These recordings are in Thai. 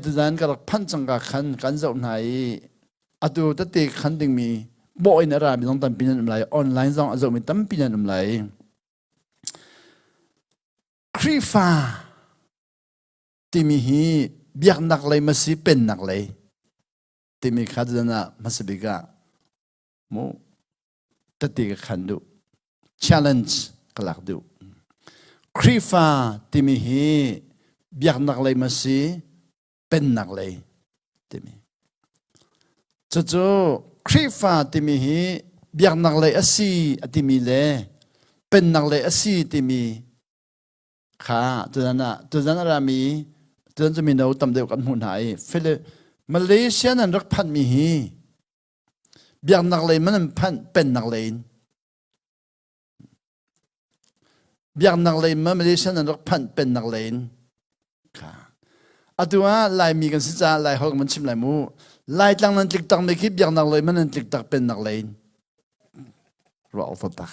ตุจานกับพันจังกับขันกันจะไหนอดูตัดตีขันดึงมีบ่อยนะรามีต้องตั้งปีนั้นอะไรออนไลน์ต้องอาจจะมีตั้งปีนั้นอะไรครีฟ้าที่มีฮีเบียกนักเลยมาสิเป็นนักเลยที่มีขัดจะน่ะมาสิบิกะโมตัดตีกับขันดู challenge กลักดูครีฟ้าที่มีฮีเบียกนักเลยมาสิเป็นนักเลยที่มีจู่ๆครีฟ้าที่มีฮีเบียกนักเลยอสีที่มีเลยเป็นนักเลยอสีที่มีข้าตัวนั้นรามีตัวนั้นจะมีเราตำเดียวกันหุ่นหายมาเลเซียนั้นรักพันมีฮีเบียกนักเลยมันพันเป็นนักเลยเบียกนักเลยมันมาเลเซียนั้นรักพันเป็นนักเลยข้าอัตัวลายมีกันสิจ้าลายหอกมันชิมลายมูลายตั้งนั้นติดตั้งไม่คิดเบียกนักเลยมันนั้นติดตั้งเป็นนักเลยรออัตตัก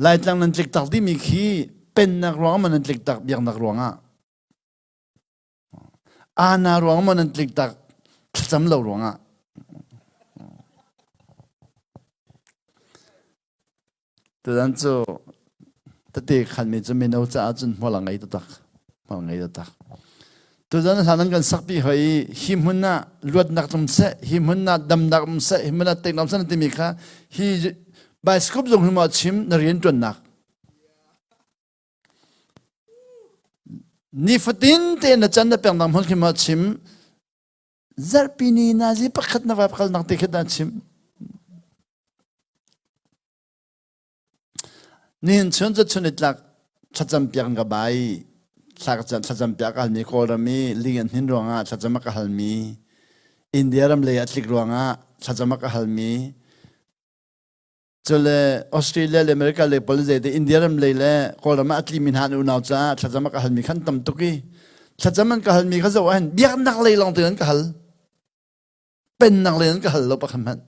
ลายตั้งนั้นติดตั้งที่มีขี้เป็นนักร้องมันนั้นติดตั้งเบียกนักร้องนาร้องมันนั้นติดตั้งจำเราร้องตัวนั้นจู่ตัดตีขันมีจะมีเอาจะอาจจะพลังไงตักตัวนั้นทางนั้นกันสักปีให้หิมหุนน่ะลวดนักตมเสหิมหุนน่ะดำนักตมเสหิมหุนน่ะเต็งน้ำเสนั่นที่มีค่ะฮีใบสกุปจงหิมะชิมนเรียนจนนักนี่ฟตินเตนจันทร์เป็นน้ำหุ่นหิมะชิมซาร์ปีนีนาซีปักขัดนับปักขัดนักเตะดันชิมนี่ชนจะชนอิตลักชัดจำเปียงกับใบชัดจำเปียกฮัลมีโครามีลิงหินรวงชัดจำมักฮัลมีอินเดียรำเลยอัตลิกรวงชัดจำมักฮัลมีจนเลยออสเตรเลียเลยอเมริกาเลยพอลิเซตอินเดียรำเลยเลยโครามาอัตลิมินฮานุนาวจ้าชัดจำมักฮัลมีขันตั้มตุกีชัดจำมันกับฮัลมีเขาจะว่าเห็นเบียกนักเลยลองเตือนกับฮัลเป็นนักเลยนั้นกับฮัลเราประคำมัน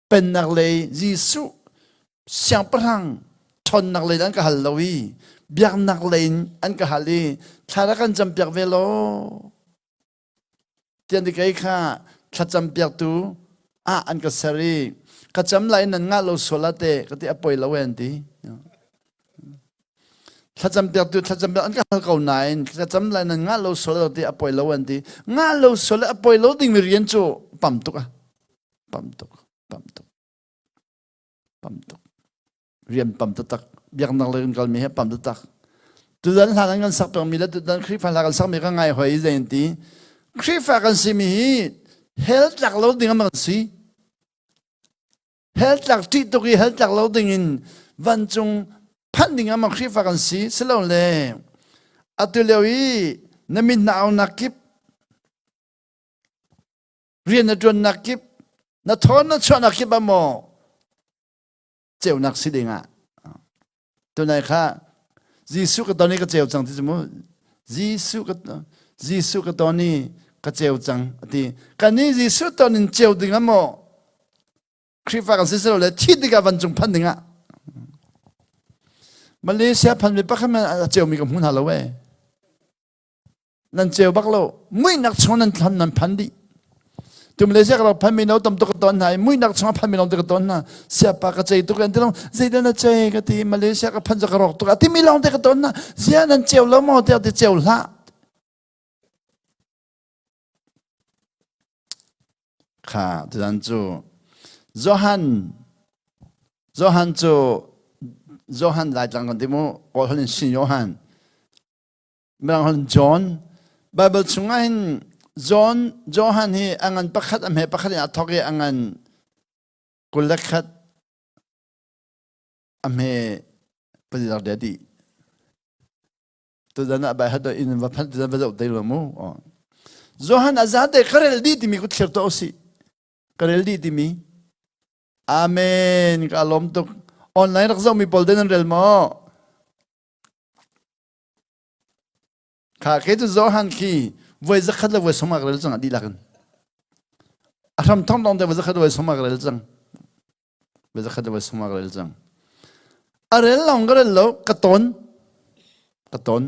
เป็นนักเลยยิสุเสียงพลังทนนักเลยนั้นกับฮัลลวีเบียกนักเลยอันกับฮัลลีถ้ารักกันจำเปียกเวโลเตียนที่ใครข้าถ้าจำเปียกตูอันกับสรีก็จำไรนั้นงาเราโซลาเตก็ที่อภัยเราเองทีถ้าจำเปียกตูถ้าจำเปียกอันกับฮัลเก่าไหนถ้าจำไรนั้นงาเราโซลาที่อภัยเราเองทีงาเราโซลาอภัยเราดิ้งมีเรียนโจปั๊มตุกเรียนปั๊มตุกเบียกนักเลยกันมีให้ปั๊มตุกตัวนั้นทางนั้นสักเป็นมีแล้วตัวนั้นคลิปฟังกันสักมีก็ง่ายหอยเจนทีคลิปฟังกันสิมีเฮลจากเราดิ้งมันสิเฮลจากที่ตุกีเฮลจากเราดิ้งวันจงพันดิ้งมันคลิปฟังกันสิสโลเลยอัตุเลวีนมินนาเอานักกิบเรียนจนนักกิบนัทอนนัชนักกิบบ้าโมเจ้านักสิเดงตัวไหนค่ะยิสุก็ตอนนี้ก็เจ้าจังที่สมมติยิสุก็ตอนนี้ก็เจ้าจังที่กันนี้ยิสุตอนนี้เจ้าดิ่งโมคริฟ้ากันสิสโลเลยที่ดีกับวันจงพันดิ่งมาเลเซียพันไปปักมันเจ้ามีกับหุ่นฮัลโหลเว้นั่นเจ้าบักโลไม่นักชนนั่นทำนั่นพันดิตัวมาเลเซียเราพันไม่เอาตำตุกตอนไหนไม่นักชนพันไม่เอาตุกตอนน่ะเสียปากกระเจตุกันที่เราเสียนั่นเจก็ที่มาเลเซียก็พันจะกระรอกตุกที่ไม่ลองตุกตอนน่ะเสียนั่นเจ้าแล้วมอเดียวที่เจ้าละค่ะที่นั่นจู่โจฮันหลายจังกันที่มั้งก็เขาเรียกชินโยฮันเมื่อเขาเรียกจอห์นไบเบิลช่วงนั้นจอห์นฮีอังกันปักขัดอันเหปักขัดอัตทอกอังกันกุลขัดอันเหปฏิบัติเดียดีตัวนั้นไปหัดอินวัพันตัวนั้นไปจะอุดเลยมั้งจอห์นอาจารย์เด็กคาร์เรลดีที่มีกุศลตัวสิคาร์เรลดีที่มีอาเมนก็อารมณ์ตุกออนไลน์รักษามีพอลเดนเรลมั้งข้าเคยจะจอห์นคีวัยจะขัดเลยวัยสมัครเรลจังดีลักนอารมณ์ท้องตองแต่วัยจะขัดวัยสมัครเรลจังวัยจะขัดวัยสมัครเรลจังอะไรลองก็เรลโลกระต้น กตน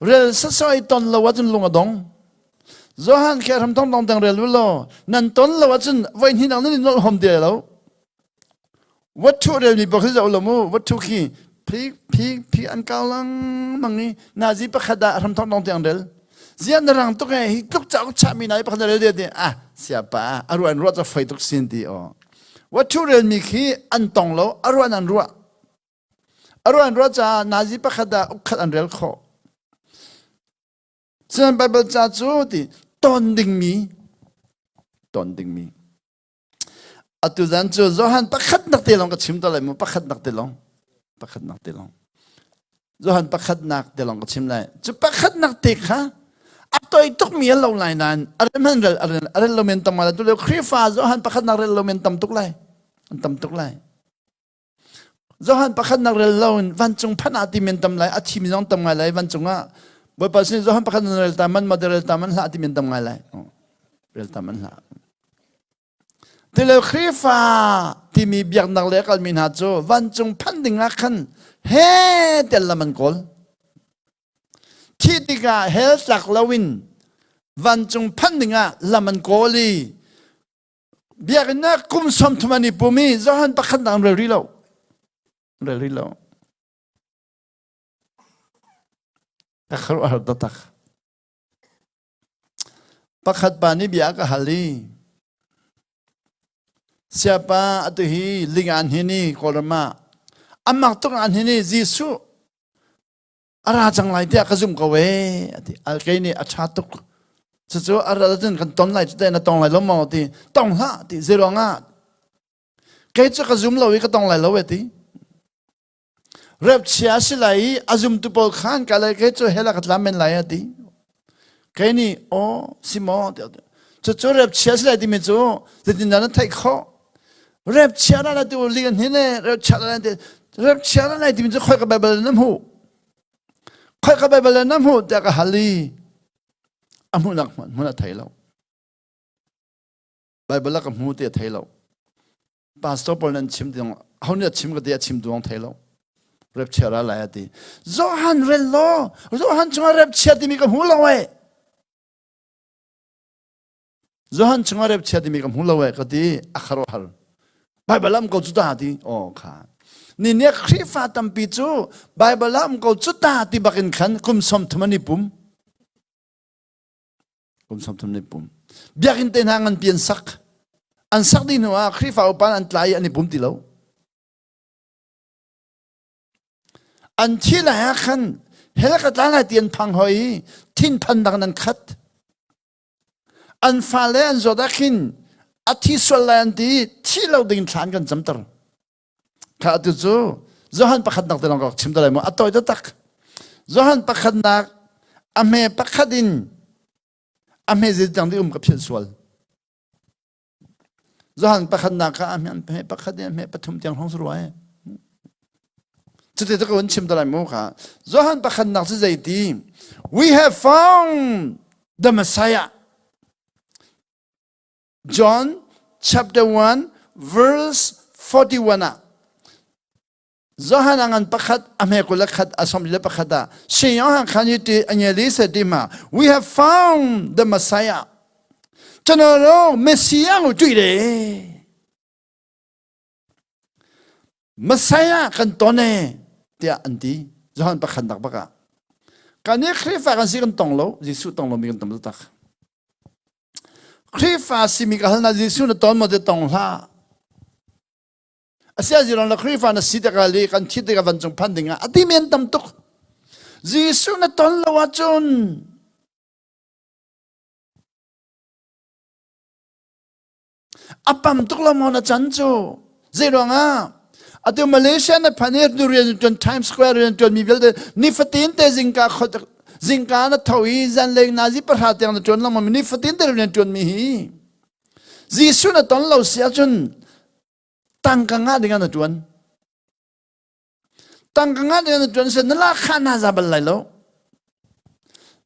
เรื่องสอยตนละวัดจนลงอดงZohan kaya ram tong tong tang rel lo nan ton lo wachun vain hin ang ni nol hom de lo what to rel ni bakhi zo lo mo what to ki pi an kalang mang ni nazi pa khada ram tong tong tang rel zian rang to kai hi tuk chau cha mi nai pa khada rel de siapa aruan ro cha fai tuk sin ti o what to rel mi ki an tong lo aruan ro cha nazi pa khada ukhat an rel kho Sen Bible cha chu ti ton ding mi atu zan chu Zohan pakhat nak telong ka chim to lai mo pakhat nak telong Zohan pakhat nak telong ka chim lai chu pakhat nak te kha atoy tok mi lo lai nan arman rel lo men tam ma tu le khrifa Zohan pakhat nak rel lo men tam tuk lai Zohan pakhat nak rel lo van chung phana ti men tam lai athi mi jong tam ngai lai van chunga Boy pasin Zohan pakhat na rel taman maderel taman la ati mintam ngalai. Rel taman la. Tilo khifa timi biak nak lekal min hacho vancung panding akan he tel laman kol. Titika hel tak lawin vancung panding a laman koli. Biak na kum som tumani pumi Zohan pakhat na rel rilaw. Akharu ardatak. Pakhat pani biya ka hali. Siapa atuhi lingan hini kolama. Amak tung an hini Jisu. Arajang lai dia kazum kawe. Alkay ni achatuk. Sesu arajang kan ton lai tida na tong lai lomo ti. Tong la ti zero nga. Kaya kazum lawi ka tong lai lawe ti. Rep chia silai azum tu pol khan kalai ke cho hela kat lamen lai ati ke ni o simo cho rep chia silai ti me cho tin na thai kho rep chia la tu ligan hine rep chia la ti me cho khoi ka bible nam hu ta ka hali amunak man muna thai lo bible ka mu te thai lo pastor pol nan chim dong haun chim ka dia chim dong thai lo Rep chera la ti Zohan rel lo Zohan chunga rep chia ti mi ka hula we Zohan chunga rep chia ti mi ka hula we ka ti akharo har Bible am ko chuta ti o kha ni ne khrifa tam pi chu Bible am ko chuta ti bakin khan kum som thmani pum biakin ten hangan pian sak an sak di no khrifa upan an tlai ani pum ti lo An thila ya khan helakat lana tian pang hoi tin pandang nan khat an fale an zodakin ati solan ti thilo ding than kan jamtar ka tu chu Zohan pakhat nak telong ko chimdalai mo atoy to tak Zohan pakhat nak ame pakhadin ame zitang di ka phil swal Zohan pakhat nak ka ame pakhadin ame pathum tiang hong surwai Today, Zohan pakhat nak zaiti. We have found the Messiah. John chapter 1 verse 41. Zohan angan pakhat amekulakhat asomle pakhata. Siyohan kaniti anyalisa dima. We have found the Messiah. Chanoro Messiah utuire. Messiah kantone. Dia anti Zohan pakhat nak baka kani khrifa kan si kan tonglo Jisu tonglo mi kan tam tak khrifa si mi kahal na Jisu na ton mo de tongla asia jiron la khrifa na si de kali kan thi de ka van chung phandinga ati men tam tuk Jisu na ton lo wa chun apam tuk lo mo na chancho zero nga Atu Malaysia na panir durian tuan Times Square tuan mi belde ni fatin te zingka na thawi zan leng nazi perhatian na tuan lam ni fatin te tuan mi hi Jisu na ton lo sia chun tangkanga dengan na tuan tangkanga dengan na tuan se na la khana zabal lai lo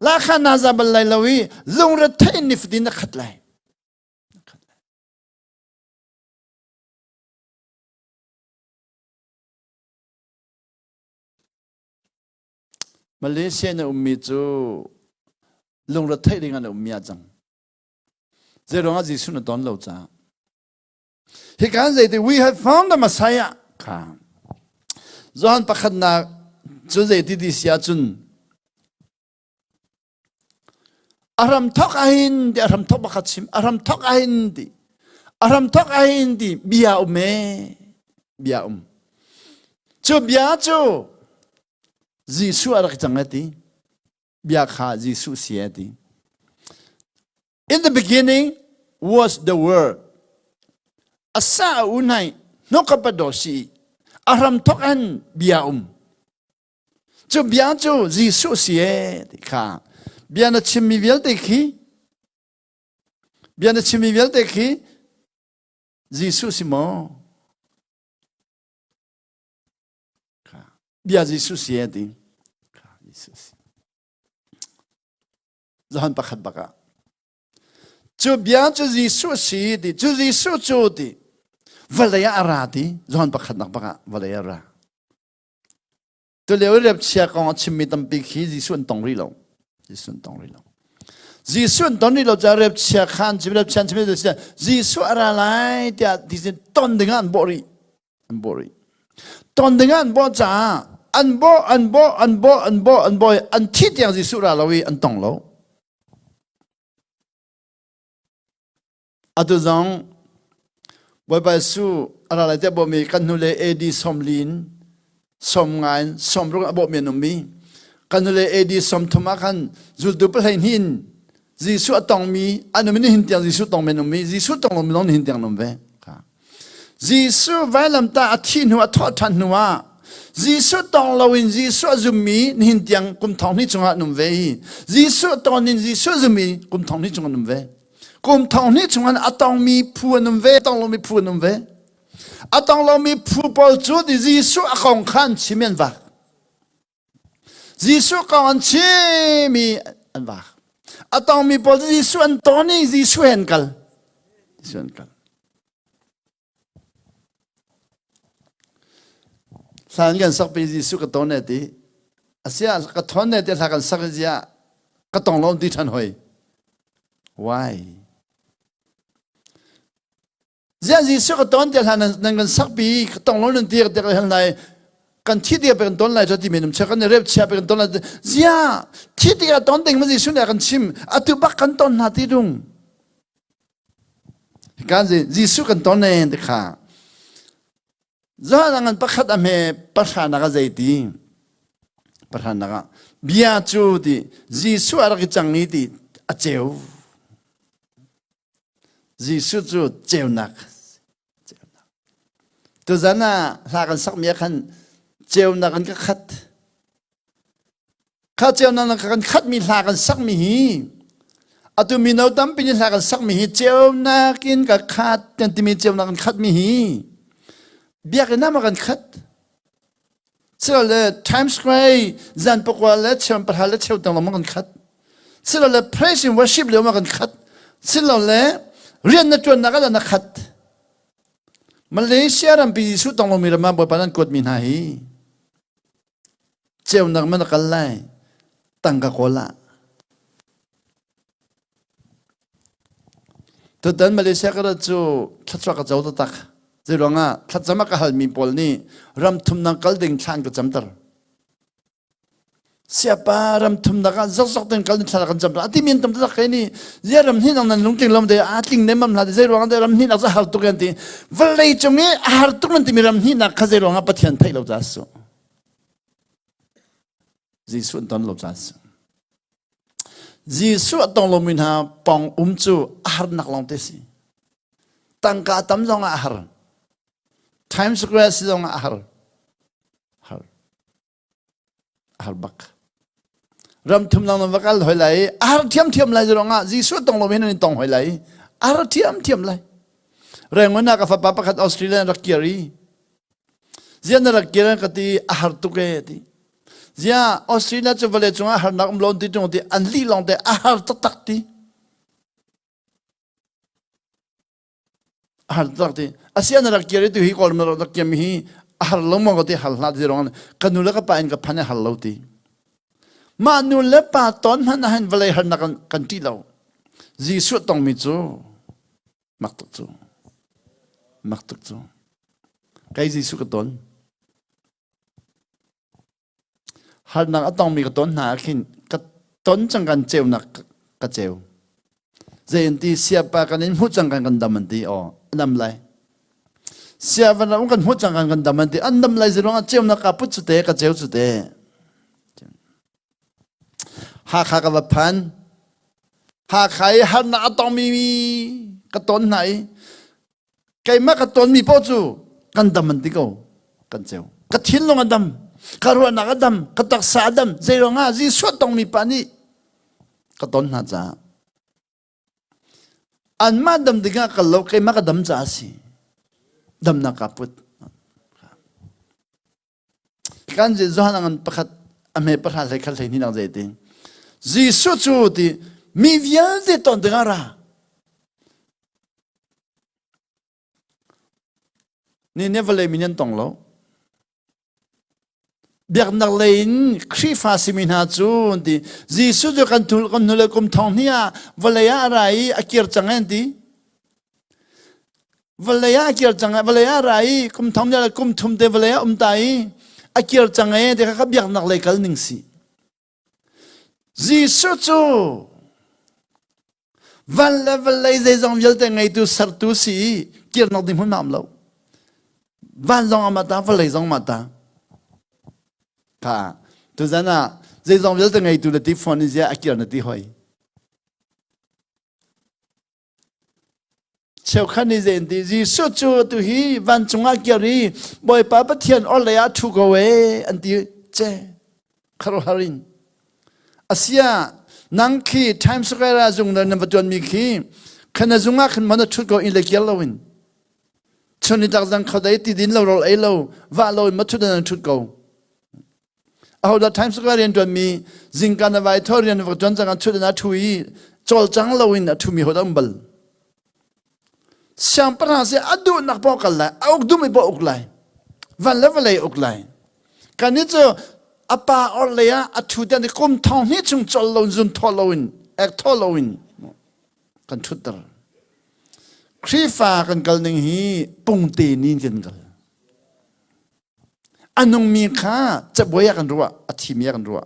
la khana zabal lai lo wi lung ra the ni fatin na khat lai มาเลเซียเนี่ยมีจูลงรถไทยเรื่องอะไรมีอาจังเจรองอาจิสุนตอนเราจ้าเหตุการณ์ที่ we have found the Messiah ค่ะจอห์นประคันนักจุดที่ดิเสียจุนอารมณ์ทอกอินดีอารมณ์ทอกบักชิมอารมณ์ทอกอินดีอารมณ์ทอกอินดีบิยาอุเมบิยาอุมจูบิยาจูยิสุอะไรจังเงตีบิยาข้ายิสุเสียตี In the beginning was the word อาซาอุนัยนกปะโดชีอารมณ์ทอกอันบิยาอุมจูบิยาจูยิสุเสียตีข้าBiar cimi vel teki, Jesus imo. Biar Jesus ye di, Jesus. Jangan pakat baka. Tu biar tu Jesus ye di, tu Jesus tu di. Valaya arati, jangan pakat nak baka valaya ara. Tu lewat siapa kau cimi tampiki Jesus entong rilo. Jisu entong rilo. Jisu entong rilo jarep siakan cibrep cian cibrep cian. Jisu aralai dia di sini ton dengan bori, bori. Ton dengan boja, anbo antit yang Jisu aralawi entong lo. Atu zong, bapak Jisu aralai dia bomi kan nule edi somlin, somngain, somrung abo menumi. Kanule edi som tumakan zultupel hin Jisu atong mi anu mini hintiang Jisu tong menumi Jisu tong lo minon hintiang nomve Jisu vailam ta atin hua thotan hua Jisu tong lo in Jisu azumi hintiang kum tong ni chunga nomve Jisu tong in Jisu azumi kum tong ni chunga nomve kum tong ni chunga atong mi pu nomve atong lo mi pu nomve atong lo mi pu pol chu di Jisu akong khan chimen va Jisu kawan cemi anwah. Atau mi pol Jisu antoni Jisu enkal. Jisu enkal. Sangan sakpi Jisu katone di. Asia katone di sangan sakja katong lom di tan hoi. Why? Jia Jisu katone di sangan sakpi katong lom di kan lai. Kan tiada penonton lain jadi minum, cakap ni rep siapa penonton lain, zia tiada tonton masih sudah akan sim, atu bak kanton hati dong. Kan Jisu kanton ni dekha. Jangan pakat ame perhana kazaiti, perhana biar di Jisu ada kecang ni di aceu. Jisu tu ceu nak. Tu zana lakan sak miakan Jauh nak kan kat, kat jauh nak kan kat milakan sak mihi, atau minau tampi milakan sak mihi jauh nakin kat yang timi jauh nak kan kat mihi, biar kena makan kat. Selalu Times Square zan pokoknya jauh perhala jauh tang makan kat. Selalu praise and worship le makan kat. Selalu rian nak tuan nak ada nak kat. Malaysia rampi Jisu tang lo mirama berpanan kuat minhahi. Jauh nak mana kalai tangga kola. Tuan Malaysia kada tu kacau kacau tu tak. Jadi kacau makahal mi pol ni ram tum nang kalding chan ke jamter. Siapa ram tum nang zok ten kalding chan ke jamter. Ati min tum tak ini. Dia ram ni nang lungking lam dia ating nemam lah. Jadi ram ni nak zahar tu ganti. Valai cumi har tu nanti mi ram ni nak kaze patian thai lau jasu. Jisu entong lo jas. Jisu entong lo minha pong umcu ahar nak long tesi. Tangka tam zong ahar. Times Square si zong ahar. Ahar bak. Ram tum nang bakal hoi lai. Ahar tiam lai zonga. Jisu entong lo minha ni tong hoi lai. Ahar tiam lai. Rengona ka fa papa kat Australia rakiri. Zian rakiri kati ahar tuke ti. Jia Australia tu boleh cuma har nak melon ti tu anli long te ahar tak ti ahar tak ti Asia nak kiri tu hi kalau nak kiri hi ahar long mau ti hal nak di orang kanula ka pain ka pane hal lau ti มานุเลปาตอนมันหันเวลาหันนักกันที่เราจีสุดต้องมีจูมักตุกจูมักตุกจูใครจีสุดกันตอนหันนักต้องมีกันตอนหาขินกันตอนจังกันเจียวนักกันเจียวเจนที่เสียปากันนี้มุจังกันดำมันดีอ๋อดำไรเสียวันนั้นกันมุจังกันดำมันดีอันดำไรจะร้องเจียวนักกับพุทธสุดเตะกับเจียวสุดเตะหากกับพันหากใครหันนักต้องมีกันตอนไหนใครมากันตอนมีพ่อจูกันดำมันดีก็กันเจียวกันทิ้งลงกันดำการวันนักดำกันตักสาดำเจร้องจีสุดต้องมีปานี่กันตอนน่าจะอันมาดำดิ่งกันเราใครมาก็ดำจ้าสิดำนักกับพุทธการจะย้อนกันประคัดอเมริกาเลยคันเลยนี่นักเจติงจีสุดจูดีมีวิญญาณที่ตอนดิ่งอะไรนี่เนี่ยเวลามีเงินตองเราเบียกนักเลงครีฟาซิมินาจูนดีจีสุดกันทุลกันนุเลกุมทองเนี่ยเวลาอะไรอากิร์จังเงินดีเวลาอากิร์จังเวลาอะไรกุมทองเนี่ยกุมทุมเดเวลาตายอากิร์จังเงินเด็กเขาเบียกนักเลงกันหนึ่งสิจีสุดจูวันละเวลาเจจงเวลแต่ไงตัวสัตว์ตัวสิเกี่ยวนักดิมันน้ำเราวันจงอามาตาเวลาจงมาตาค่ะตัวนั้นน่ะเจจงเวลแต่ไงตัวละที่ฟอนนี่จะอากิร์นักที่หอยเช้าขันนี่เจนที่จีสุดจูตัวฮีวันจงอากิรีบ่อยป้าปะเทียนอัลเลยอาทุกเวอันที่เจ้คารุฮารินอาเซียนังคีไทม์สแควร์จงนั้นนวัตจนมีคีขณะจงอาขึ้นมันทุกคนอิเล็กเยลวินชนิดต่างๆเขาได้ติดดินเราเอเราว่าเรามาทุกนั้นทุกคนเอาแต่ไทม์สแควร์เรียนจนมีจิงกันเอาไว้ทอเรียนวัตจนจังทุกนั้นทุยจอลจังเราวินทุมีหัวดำบลช่างประหารเสียอดูนักบอกกันเลยเอาดูไม่บอกเลยวันละวันเลยอกเลยการนี้จะอาปาอเลย่าทุเดนกุมทองนี้จงจอลลงจุนทอลวินเอกทอลวินกันทุดดครีฟ้ากันกันหนึ่งฮีปุ่งตีนินกันกันอันนงมีค่าจะบวยกันรัวอธิมีกันรัว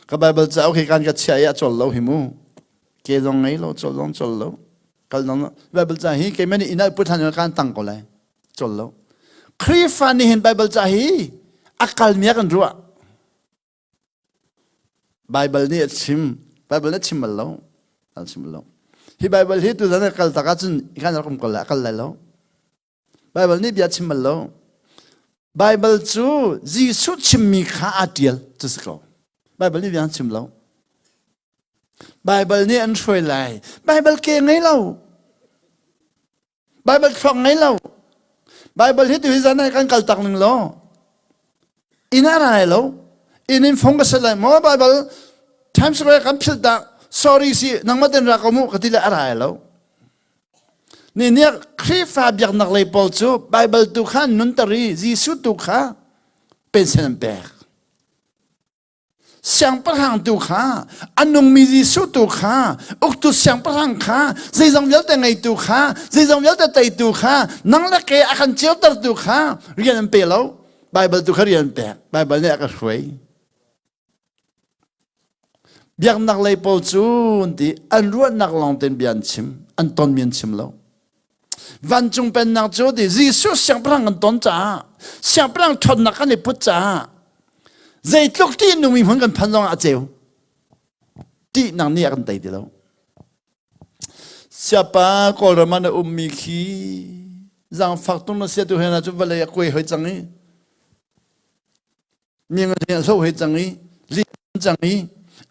ก็ไบเบิลจะเอาเหตุการณ์กับเชียจอลลหิมูเกยองไงเราจอลลงจอลลกันน้องไบเบิลจะฮีเกยไม่ได้อินาพุทธานุการตั้งก็เลยจอลลครีฟ้านี่เห็นไบเบิลจะฮีakalมีกันรัวไบเบิลนี่ชิมไบเบิลนี่ชิมมาแล้วชิมมาแล้วที่ไบเบิลที่ตัวนั้นกัลตะกัดจนอีกการรักกันละกัลเลยแล้วไบเบิลนี่เบียชิมมาแล้วไบเบิลจูจีสุดชิมมีข้าอัดเดียลจะสกอไบเบิลนี่เบียชิมแล้วไบเบิลนี่อันช่วยเลยไบเบิลเก่งไงเราไบเบิลฟังไงเราไบเบิลที่ตัวนั้นกันกัลตักหนึ่งแล้วอินอะไรแล้วอินินฟงก็สลายมอไบเบิลไทม์สแควร์กันพิลดา sorry สินังมาเดินรักมุกติละอะไรแล้วนี่เนี่ยครีฟาเบียกนักเลยพอลจูไบเบิลตุขานุนตรีจีสุตุขาเป็นเซนเปกเสียงประหังตุขาอันนงมีจีสุตุขาอุกตุเสียงประหังขาจีจงเวลแต่ไงตุขาจีจงเวลแต่ไตตุขานังละเกอคันเจียวตัดตุขาเรียนเปแล้วไบเบิลตุขาเรียนเปกไบเบิลเนี่ยก็ช่วยเบียกนักเลยพอลจูนที่อันรู้นักลองเต็นเบียนชิมอันตอนเบียนชิมแล้ววันจงเป็นนักโจดีจีสุเสียงพลังกันต้นจ้าเสียงพลังทนนักกันในพุทธจ้าใจทุกที่นุ่มเหมือนกันพันรองอาเจียวที่นังนี่กันไตเดียวเสียป้าก็ระมันมีขียังฝักตรงนั้นเสียตัวเห็นนะจุดเวลาคุยเหยจังนี้มีเงินเดือนโซ่เหยจังนี้ลีจังนี้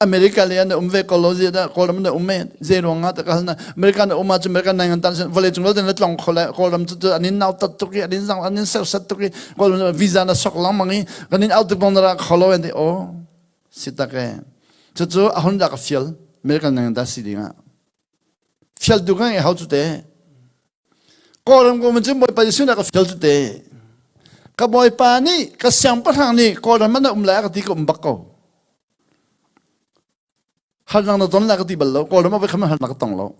อเมริกาเลียนเวกโลซีดาโคลมันเมเจรวงาตะกันนะอเมริกันมาจุอเมริกันนั่งตันเวลาจุงเราเดินลองโคลมันจุอันนี้น่าตัดตุกีอันนี้สั่งอันนี้เซลล์ตุกีโคลมันวีซ่าน่ะสกลังมังงี้อันนี้เอาตุกบอลระโคลอันนี้โอ้สิตาแกจุอ่ะหุ่นจักฟิลอเมริกันนั่งตัดสิดิงะฟิลตุกันเขาจุดเตะโคลมันก็มันจุบ่ไปสุนัขฟิลจุดเตะ ka boy pa ni ka siang pa thang ni ko ran man la ka ti ko umbak ko hal nang na don la ka ti bal lo ko ran ma ba kham hal na ka tong lo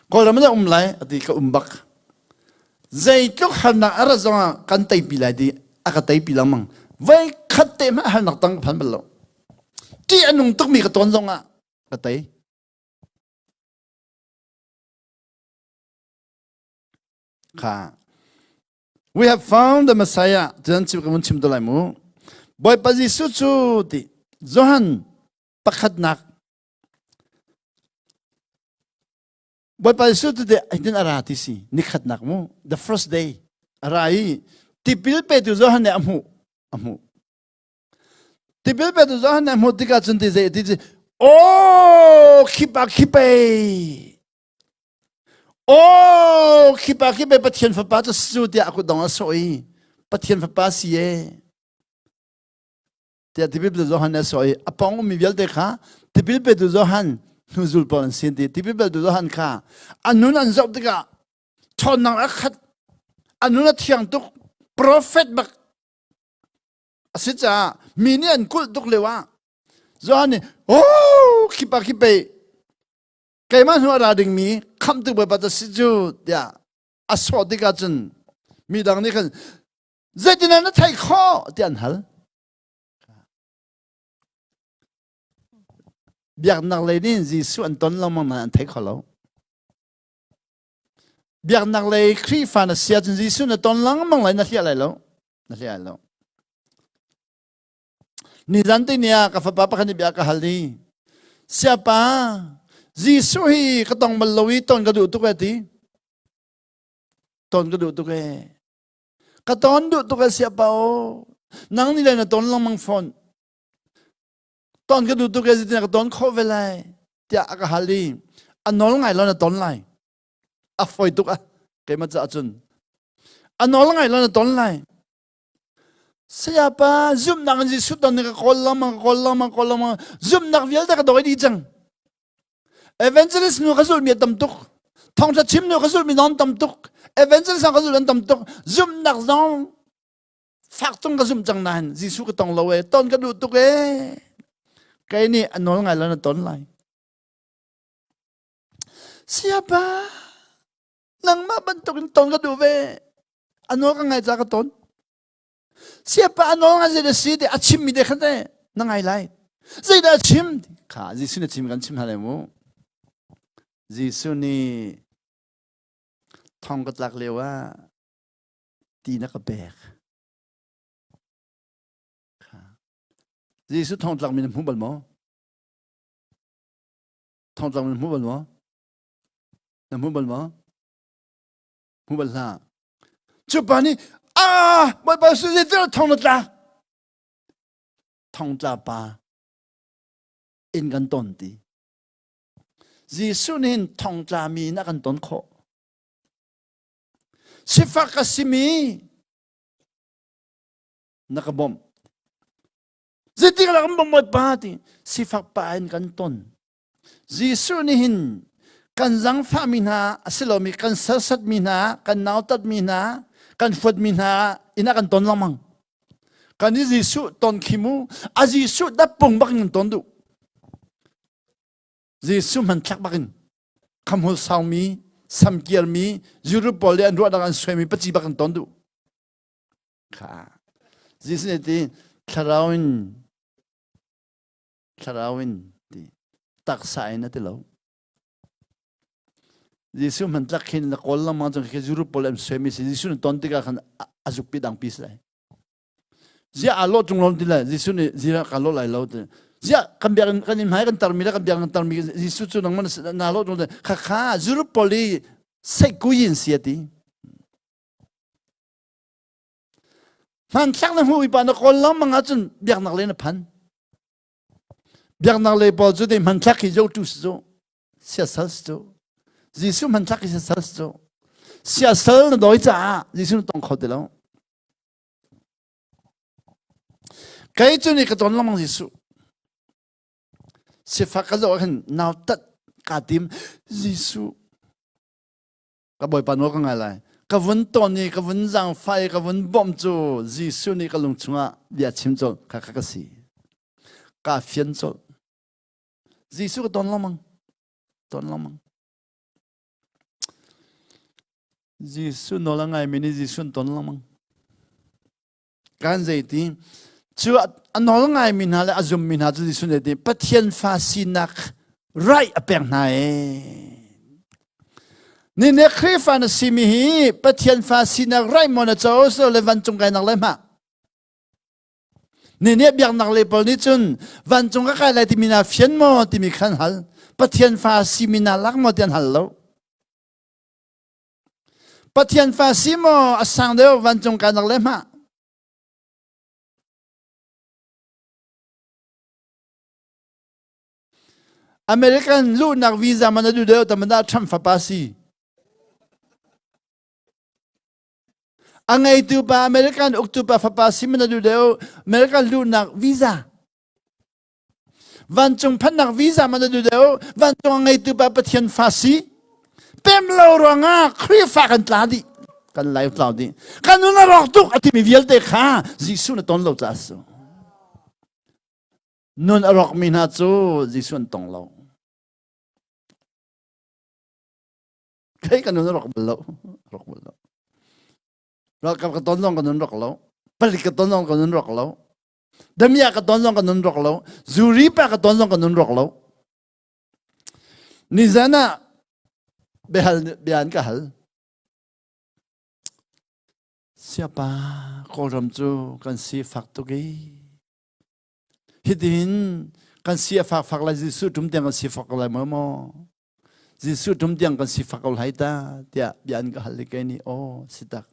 ko ran man lai ati ka umbak zai tlok hal na ara zonga kan tai pila di aka tai pila mang vai khat te ma hal na tang phan bal lo ti anung tuk mi ka ton zonga ka tai kha we have found the Messiah jan chim ka mun chim dolai mu boy pa ji su chu ti zohan pakhat nak boy pa su tu de idin arati si nikhat nak mu the first day arai tipil pe tu zohan ne amu tipil pe tu zohan ne amu tika chun ti je oh khipa oh khipa pathian fa pa su ti aku dong soi pathian fa pa si e ti tipil pe tu zohan ne soi apong mi vel de kha tipil pe tu zohan nuzul pon sin ti tipil pe tu zohan kha anun an zop tika thon nang akhat anuna thiang tuk prophet bak asita minian kul tuk lewa zohan ni oh khipa kay man hu ra ding mi kham tu ba ta si ju ya aso diga chun mi dang ni khan zaitina na thai kho tian hal biak nak le ni ji su an ton lam ma an thai kho lo biak nak le khri fa na sia chun ji su na ton lang mang lai na hlia lai lo ni zan te nia ka fa pa pa khani biak ka hal ni siapa Jisu hi katong malawi ton ka du tu ka ti ton ka du tu ka katon du tu ka siapa o nang nila na ton lang mang phone ton ka du tu ka jitin ka ton kho velai tia aka hali anol ngai lo na ton lai a foi tu ka ke ma cha chun anol ngai lo na ton lai siapa zoom nang Jisu ton ka kollam zoom nak vial ta ka doi di chang evangelist nu khazul mi tam tuk thong cha chim nu khazul mi non tam tuk evangelist ang khazul tam tuk zoom nak zong phak tung ka zoom chang nan Jisu ka tong lowe ton ka du tuk e kai ni anol ngai la na ton lai siapa nang ma ban tuk ton ka du ve anol ka ngai cha ka ton siapa anol ngai de si de achim mi de khate na ngai lai zai da chim kha Jisu ne chim kan chim hale mu Jisu ni thong ka tlak lewa ti na ka bek Jisu thong tlak min mu bal mo thong tlak min mu bal mo na mu bal mo mu bal la chu pa ni ba su je thong tlak thong tlak pa in gan ton ti Jisu nin thong tla mi na kan ton kho sifa kasimi nakabom ziti ka lang bom pa ti sifa pain kan ton Jisu nin kan zang fa mi na asilomi kan sasat mi na kan nautat mi na kan fod mi na ina kan ton lamang kan Jisu ton khimu a Jisu da pung bak ng ton du Jisu man thak bakin kamhul saw mi samkiar mi juru pole an ruwa dakan swemi pachi bakan tondu ka Jisu ne ti tharawin ti tak sai na ti lo Jisu man thak khin na kolla ma jong ke juru pole am swemi si Jisu ne tonti ka khan azuk pi dang pis lai zia alo tung lom ti la Jisu ne zira ka lo lai lo te Zia kambiang kanin mai kan tarmila kambiang tarmi Jisu chu nang man nalo dong kha zuru poli sai kuyin siati man thak na hui pa na kollam manga chun biak nak le na phan biak nak le pol chu de man thak ki jo tu so sia sal so Jisu man thak ki sia sal so sia sal na doi cha Jisu tong kho de lo kai chu ni ka ton lamang Jisu sifa ka zo kan naw tat ka tim Jisu ka boy pano ka ngalai กะวันตอนนี้กะวันจังไฟกะวันบอมจูจีสุนี่กะลงชงะเบียชิมจอค่ะกะสีกาเฟียนจอจีสุก็ตอนละมังตอนละมังจีสุนอละไงมินิจีสุนตอนละมังการใจที่ชัวอันนอละไงมินหาและอาจุมมินหาจีสุนเดียปะเทียนฟ้าสีนักไรอเปียงไหนนี่เนี่ยคริฟันสิมีฮีปะเทียนฟ้าสีนักไรมอนะเจ้าโซเลวันจงไกนักเลยมานี่เนี่ยเบียงนักเลยปอนี่จุนวันจงก็ใครเลยที่มีนาเฟียนโมที่มีขันหัลปะเทียนฟ้าสีมีนาลักโมเทียนหัลโลปะเทียนฟ้าสีโมอสังเดียววันจงไกนักเลยมาอเมริกันลูกนักวีซ่ามันดูเดียวแต่มันได้ทรัมป์ฟ้าสีอังไงตัวป้าอเมริกันอุกตัวป้าฟ้าสีมันดูเดียวอเมริกันลูกนักวีซ่าวันจงพันนักวีซ่ามันดูเดียววันจงอังไงตัวป้าปะเทียนฟ้าสีเป็นเราหรองอ่ะครีฟ้ากันตลาดีกันไลฟ์ตลาดีกันนู้นรอกตุกอธิมีเวลเตะข้าจิสุนตอนเราจัสนู้นรอกมินาจูจิสุนตองเราใครกันนู้นรอกเบลล์รอกเบลล์เรากับกันตอนน้องกันนู้นรอกเราผลิตกันตอนน้องกันนู้นรอกเราดมียากันตอนน้องกันนู้นรอกเราจูริปะกันตอนน้องกันนู้นรอกเรานิจานะเบียนกันฮัล siapa koram tu kan si fak tu gi hidin kan si fak la jisu tum tiang kan si fak la mo jisu tum tiang kan si fak la ta tia bian ka hal ke ni o sitak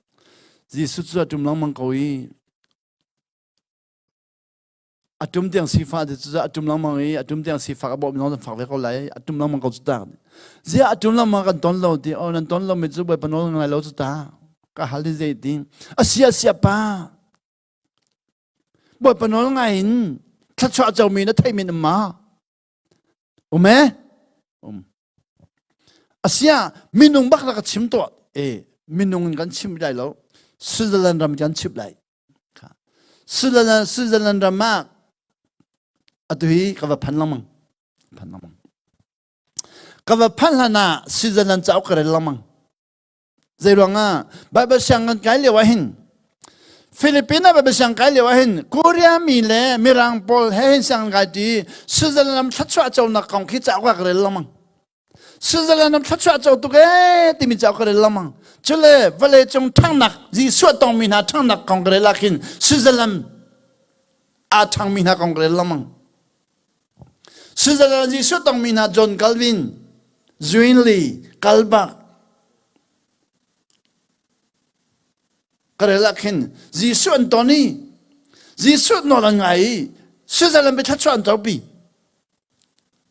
jisu chu tum lang mang koi atum tiang si fa de chu atum lang mang i atum tiang si fak bo no fak le ko lai atum lang mang ko chu ta zia atum lang mang kan ton lo ti o nan ton lo me chu ba panol ngai lo chu ta ka hal ze ding asia siapa boy panol ngain thla chwa chaw mi na thai min ma ume asia minung bak la ka chim to minung kan chim dai lo Switzerland ram kan chip lai Switzerland ram ma atui ka va phan lamang ka va phan lana Switzerland chaw ka re lamang zai ronga Bible sang kai le wa hin Filipina Bible sang kai le wa hin Korea mi le mirang pol hen sang kai ti Switzerland thachwa chaw na kong khi chaw ka re lamang Switzerland thachwa chaw tu ke ti mi chaw ka re lamang chule vale chong thang nak ji su tong mi na thang nak kong re la khin Switzerland a thang mi na kong re lamang Switzerland ji su tong mi na John Calvin Zwingli Kalbach Karela khin Jisu Antoni Jisu no la ngai Switzerland be thachwan chau pi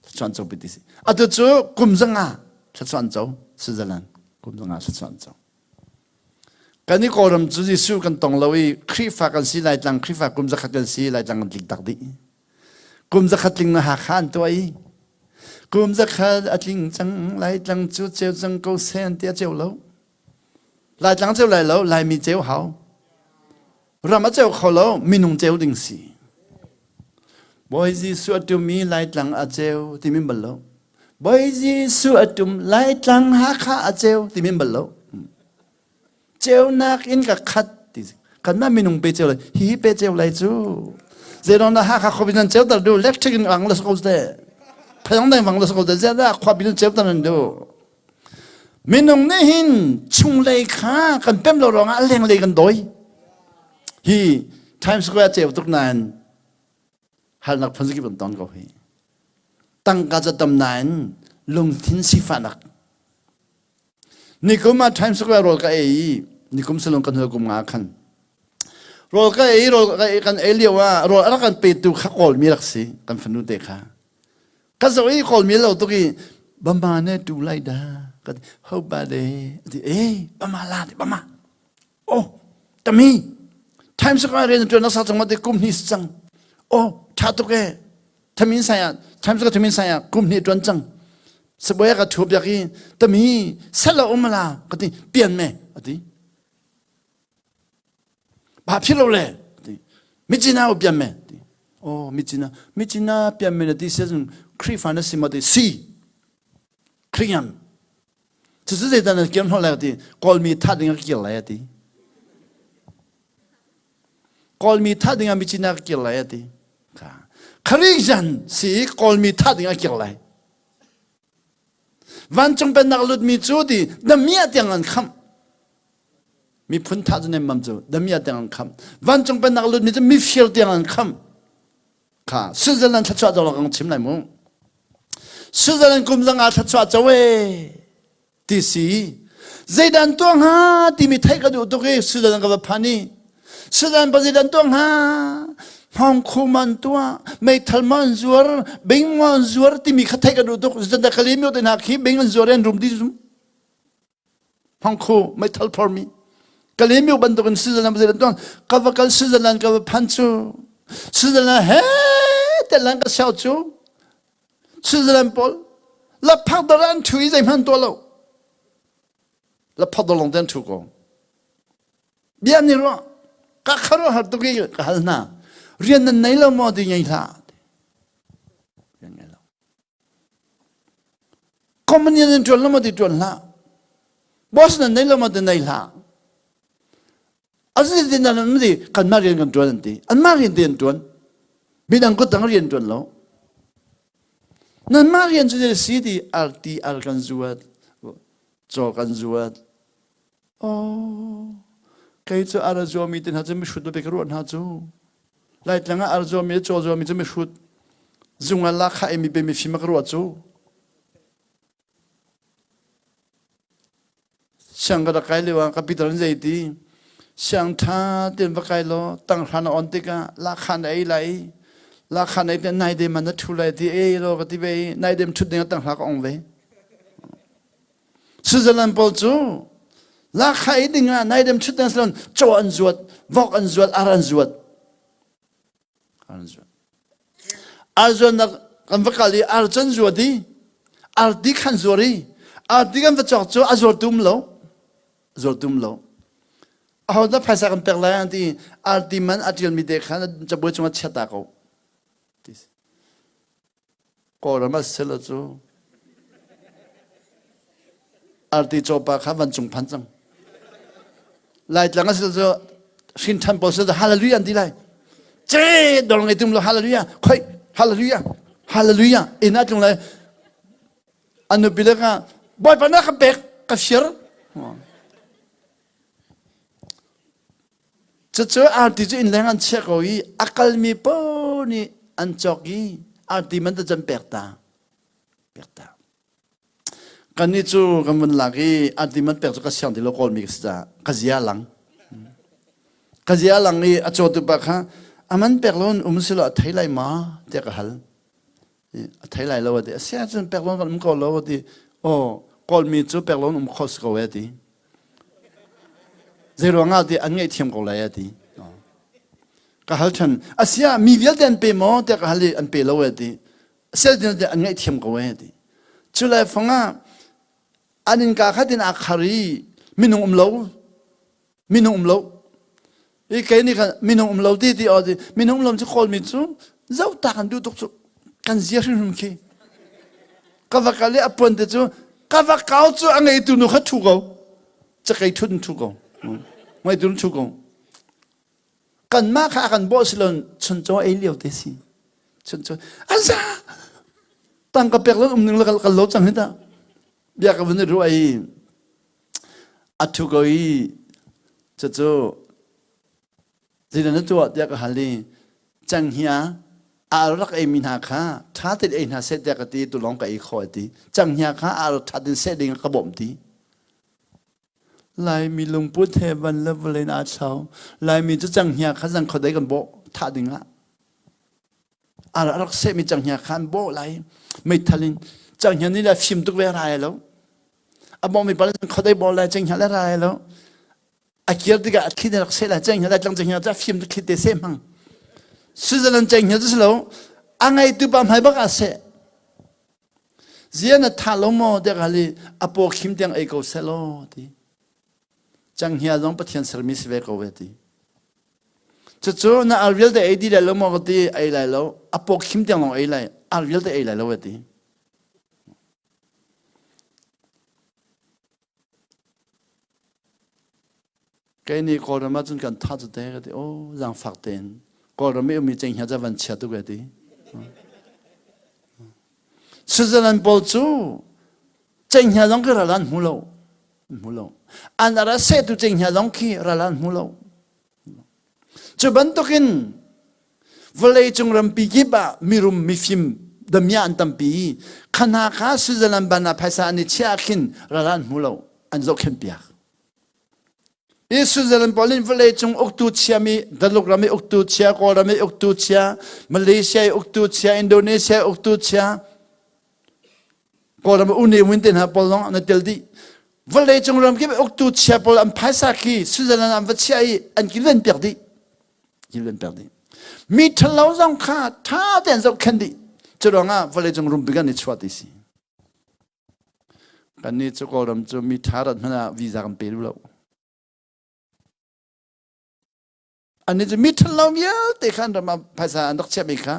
thachwan chau pi tisi atu chu kumjanga thachwan chau Switzerland kumjanga thachwan chau kani koram chu Jisu kan tong lawi khrifa kan si lai tlang khrifa kumja khat kan si lai tlang lik tak di kumja khatling na ha khan to ai kumja khat atling chang lai tlang chu cheu chang ko sen tia cheu lo lại trắng treo lại lâu lại mi treo hảo ra mà treo khâu lâu mi nung treo đỉnh xì bởi gì suy tụm mi lại trắng à treo thì mình bận lâu bởi gì suy tụm lại trắng hạ khá à treo thì mình bận lâu treo nạc in cả khát thì khát na mi nung pe treo lại hi pe treo lại chú giờ đó na hạ khá khó bị nên treo tao đâu electric in vàng là sao thế phải không đang vàng là sao thế giờ đó khó bị nên treo tao nên đâu Minung ne hin chung lei kha kan pem lo ronga leng lei kan doi hi Times Square cheu tuk nan hal nak phonsi ki bon ton ko hi tang ka cha tam nan lung thin si fa nak nikuma Times Square rol ka ei nikum selong kan ho kum nga khan rol ka kan eliwa rol ala kan pe tu kha kol mi rak si kan phanu te kha ka zo i kol mi lo tu ki bamba ne tu lai da cái hậu bà đề thì bà mà là thì bà mà tầm mi Times Square rồi nó sao chẳng mà để cùng hít chẳng cha tôi cái tầm mi sai Times Square tầm mi sai cùng hít chuẩn chẳng sẽ bây giờ chụp cái tầm mi sao là là cái gì biến mẹ cái gì ဘာဖြစ်လို့လဲမြစ်ကြီးနားကိုပြန်မယ်အော်မြစ်ကြီးနားပြန်မယ်ဒီစေစံခရီးဖန်စီမတဲ့စီခရီးယမ်只是在那讲出来的，高米他定要叫来的，高米他定要米吉那叫来的，看，克里人是高米他定要叫来，完中边那个路米做的，那米也定要看，米喷他的那么做，那米也定要看，完中边那个路米就米 feel 定要看，看，实在人他抓到了讲起来么？实在人工人啊他抓着喂。第四，这段东哈，地米太个多都给是人个盘呢，是人把这段东哈，航空曼多，没tal曼做，兵曼做，地米太个多都是在克里米亚的那去，兵曼做人容易做，航空没tal for me，克里米亚本土跟是人把这段东，搞不搞是人个盘做，是人嘿，的人个小做，是人不，那拍的人推在很多了。แล้วพอตกลงเดินถูกองเบียนี่รู้ก็ขรุหัดตุกี้ก็ฮัลน่าเรียนนั้นไหนเราโมดียังไงล่ะยังไงล่ะคอมมันยังจวนเราโมดีจวนล่ะบอสนั้นไหนเราโมดีไหนล่ะอาศัยที่นั่นมันดีกันมาเรียนกันจวนนั่นดีอันมาเรียนเรียนจวนบิดังก็ตั้งเรียนจวนแล้วนั่นมาเรียนจะได้สิ่งที่อาร์ตีอาร์กันจวนจอกันจวนโอ้ใครจะอาร์จอมีแต่หาจะไม่ชุดไปกระโดดหาจูไล่จังอาร์จอมีจอมีจะไม่ชุดจุงอัลลักข้าเอ็มเป็นมีฟิล์มกระโดดจูช่างกระไกลเลยว่ากับพิจารณาใจดีช่างท่าเดินไปไกลล้อตั้งหันอ่อนติกะลักขันไอ้ไหลลักขันไอ้แต่นายเดิมมันทุเรศที่เอ้เราก็ที่ไปนายเดิมชุดเดียวตั้งหักองเวสุดท้ายพอจูลักขันดิ่งอ่ะนายเดิมชุดเดียวสลอนโจอันจวดวอกอันจวดอารันจวดอาร์จวนนักกันวักกาลีอาร์จันจวดีอาร์ดีขันจวรีอาร์ดีกันวักจอกจูอาร์จวดดุมโลจวดดุมโลเอาแต่ภาษากันเปล่าอย่างที่อาร์ดีมันอาร์ดีมีเด็กขันจะบ่อยจงมาเช็ดตาเขาก็เรามาเสร็จจูอาร์ดีจบปากขันวันจงพันจังไล่หลังก็เสร็จจูสินทันพอเสร็จฮาเลลูยาดีไล่เจ๊ดองไอ้ตุ้มโลฮาเลลูยาค่อยฮาเลลูยาฮาเลลูยาอินาตรงไหนอันนู้นเป็นก็บ่อยปนักกับเบกกับเชื่อจะเจออาร์ติจะอินแรงอันเช็คเอาอีอักลมีปนี่อันจอกอีอาร์ติมันจะจำเปกตากันนี่จูกันมันหลักอีอาร์ติมันเปกจุกเสียงที่โลกอลมิกส์จ้ากัจยาหลังอีอาจจะบอกฮะอามันเปกล้นสิละไทยไลมาเด็กฮัลไทยไลแล้วว่าดิเสียจนเปกล้นกันก็แล้วว่าดิโอ้กอลมีจูเปกล้นคอสก็ว่าดิเจรวงอาดิอันไงเทียมก็เลยดิก็ฮัลชันอาเซียมีเวลเดนเปโมเด็กฮัลอันเปแล้วว่าดิเสียจนอันไงเทียมก็ว่าดิจุลัยฟังอ่ะอันนี้ก็ขัดดินอาคารีมินุมโลอีกแค่นี้กันมินุมโลที่อ๋อดิมินุมโลจะคอลมิจูเจ้าตากันดูตุกตุกกันเสียชื่อรุ่งคีก็ว่ากันเลยอภันเดจูก็ว่าเขาจูอันไงตุนุขัดทุกเอาจะใครทุนทุกเอาไม่ตุนทุกเอากันมากค่ะกันบอสลอนชนโจเอเลียวเดซีชนโจอาซาตั้งกับเปกแล้วนึงแล้วกันลบจังหิตาเบียกับวันนี้รู้ไอ้อัตุกอยจะโจที่นั่นตัวเดียกับฮัลลีจังเฮียอารักไอ้มินาค่ะท้าติดไอ้นาเสดเดียกับตีตุลองกับไอ้คอยตีจังเฮียค่ะอารักท้าติดเสดเองกับบ่มตีลายมีลุงพุทธเทวันเลิฟเลยนาเช้าลายมีจุจังเฮียค่ะจังเขาได้กันบ่ท้าดึงอ่ะอารักเสมีจังเฮียค่ะบ่ลายไม่ทันจังเฮียนี่แหละฟิล์มตุกเวรายแล้วอ่ะบ่มีปลาเขาได้บ่ลายจังเฮียละรายแล้วอาเกียรติกะคิดรักเสละจังเฮียละจังเฮียจะฟิล์มตุกคิดเตเสมังสุดท้ายจังเฮียจะแล้วอันไงตุบามให้บักอาเสเจียนท่าลมอเด็กอะไรอโปคิมเตียงไอโกเซโลดีจังเฮียต้องปฏิญาณสมิสเวกเอาไว้ดี จู่ๆน่ะอาร์เวลแต่ไอ้ดีแล้วมองตีไอ้ไรแล้วอปกขิมเตียงลงไอ้ไรอาร์เวลแต่ไอ้ไรแล้วตีแกนี่ก็เรามาจนกันท่าจะได้ก็ตีโอ้ยังฝักเต็นก็เราไม่มีเจงเห็นจะวันเชียตุก็ตีสวิตเซอร์แลนด์บอกจู่เจงเห็นต้องคือระลันหูเราอันนั้นเสร็จตุเจงเห็นต้องคือระลันหูเราจุบันตุกินเวลาจงรำปีกิบะมีรุมมีฟิมดมีอันตัมปีขณะข้าสวิตเซอร์แลนด์บรรณาภาษาอันนี้เชื่อขินระลันหูเราอันจบเข้มเปียกสวิตเซอร์แลนด์บอกลินเวลาจงอกตูเชียมีดัลลุกรามีอกตูเชียกอรามีอกตูเชียมาเลเซียอกตูเชียอินโดนีเซียอกตูเชียก็เราไม่อุณีวินเทนฮะพอลองนั่นเดียวดีเวลาจงรำกิบอกตูเชียพอลอันภาษาคีสวิตเซอร์แลนด์อันวัชชัยอันกิเลนเปียกดีมีทะเลาะจังข้าท่าแต่งจบแค่ดีจะร้องอ่ะเวลาจงรำบิกันนิชวัติสิกันนี้จะก็รำจะมีท่ารัดมันวีซ่ากันเปรูแล้วอันนี้จะมีทะเลาะเยอะแต่ขันรำภาษาอันดักเชื่อไหมคะ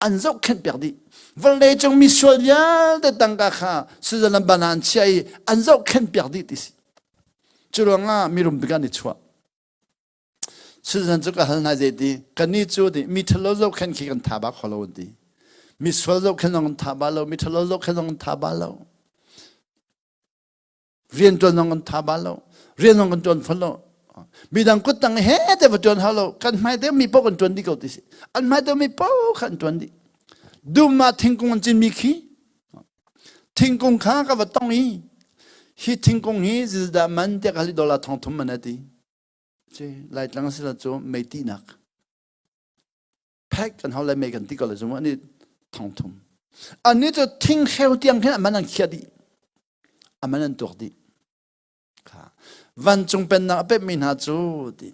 อันจบแค่เปียกดีเวลาจงมีส่วนยาแต่ตั้งก้าสวิตเซอร์แลนด์บานันเชียอันจบแค่เปียกดีสิจะร้องอ่ะมีรำบิกันนิชวัตสวิตเซอร์แลนด์จะก็หันหน้าเจดีกันนี้จูดีมีทะเลาะจบแค่ขี้กันทับขลุ่นดีมีส่วนจบแค่น้องทับเรามีทะเลาะจบแค่น้องทับเราเรียนตัวน้องทับเราเรียนน้องจนฟังเรามีดังกุดตังเฮ้แต่ว่าจนฮัลโหลกันไม่ได้มีพวกกันจนดีกว่าที่สิอันไม่ได้มีพวกกันจนดีดูมาทิ้งกงจินมีขี้ทิ้งกงข้าก็ว่าต้องนี้ฮิทิ้งกงนี้จะได้มันเด็กอะไรดอลลาร์ทองทุ่มมันดีใช่ไล่ตั้งสิละโจไม่ตีนักแพ็กกันเขาเลยไม่กันตีก็เลยสมมติอันนี้ทองทุ่มอันนี้จะทิ้งเขี้ยวเตียงแค่มันนั่งเขี้ยดีอันมันนั่งตัวดีค่ะวันจงเป็นนักเป็นมินาจูดี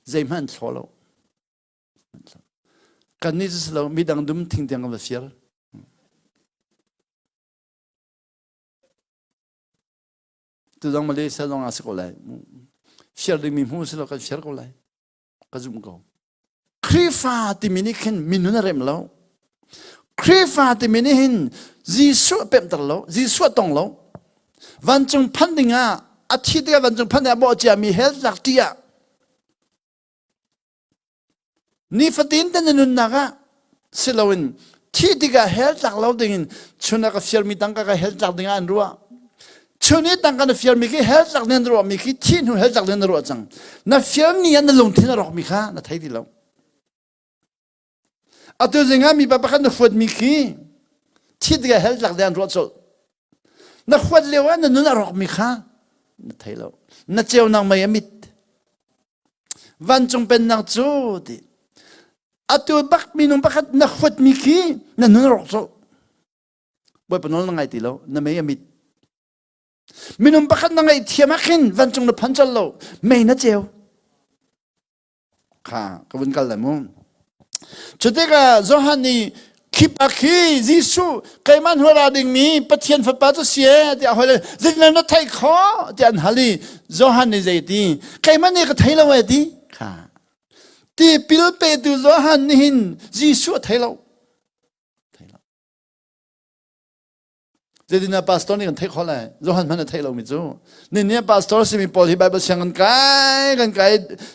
ใจมันโผล่กันนี้จะเรามีดังดุมทิ้งเตียงกับเฟียร์ตัวดังมาเลยเสียลงอาศัยก็เลยเฟียร์ดึงมีหูสิเราก็เฟียร์ก็เลยก็จุ่มก็ครีฟ้าที่มินิขินมินุนเริ่มแล้วครีฟ้าที่มินิหินจีสุเป็นตลอดจีสุตรงแล้ววันจงพันดิ่งอาทิตย์เดียววันจงพันดิ่งบอกจะมีเฮลจักที่นี่ฟัดดินแต่นุนนักสิลาวินที่ที่ก็เฮลจักเราดิ่งชุนักเฟียร์มีตั้งก็เฮลจักดิ่งอันรัวชุนี้ตั้งกันเฟียร์มีกี่เฮลจักดิ่งรัวมีกี่ที่นู่เฮลจักดิ่งรัวจังน่ะเฟียร์นี่ยันลงที่นั่นรอกมีข้าน่ะไทยดีแล้วอัตโตเจงามีปะปะกันน่ะฟดมีกี่ที่ที่ก็เฮลจักดิ่งรัวจุน่ะฟดเลวอันนู่นรอกมีข้าน่ะไทยแล้วน่ะเจ้านางไม่ยมิดวันจงเป็นนางจูดีอัตโตบักมีนุ่มบักน่ะฟดมีกี่น่ะนู่นรอกจุบ่อยปนนไงตีแล้วน่ะไม่ยมิดมีนุ่มบักนั่งไอเทียมขินวันจงน่ะพันจัลโลไม่น่ะเจ้าค่ะกวนกันเลยมั้งจุดที่ก็โจฮันนี่คิปอาคียิสุใครมันหัวราดิ่งมีปะเทียนฝัดปะตุเสียที่เอาเลยจิตนั้นน่ะไทยขอที่อันฮัลีโจฮันนี่ใจดีใครมันนี่ก็ไทยละเวดีค่ะที่พิลเปตุโจฮันนี่หินยิสุไทยละเจดีน่ะพาสตอร์นี่กันเทคเขาเลยโจฮันมันเทคเราไม่รู้เนี่ยพาสตอร์สิมีพอที่ไบเบิลเสียงกันไกล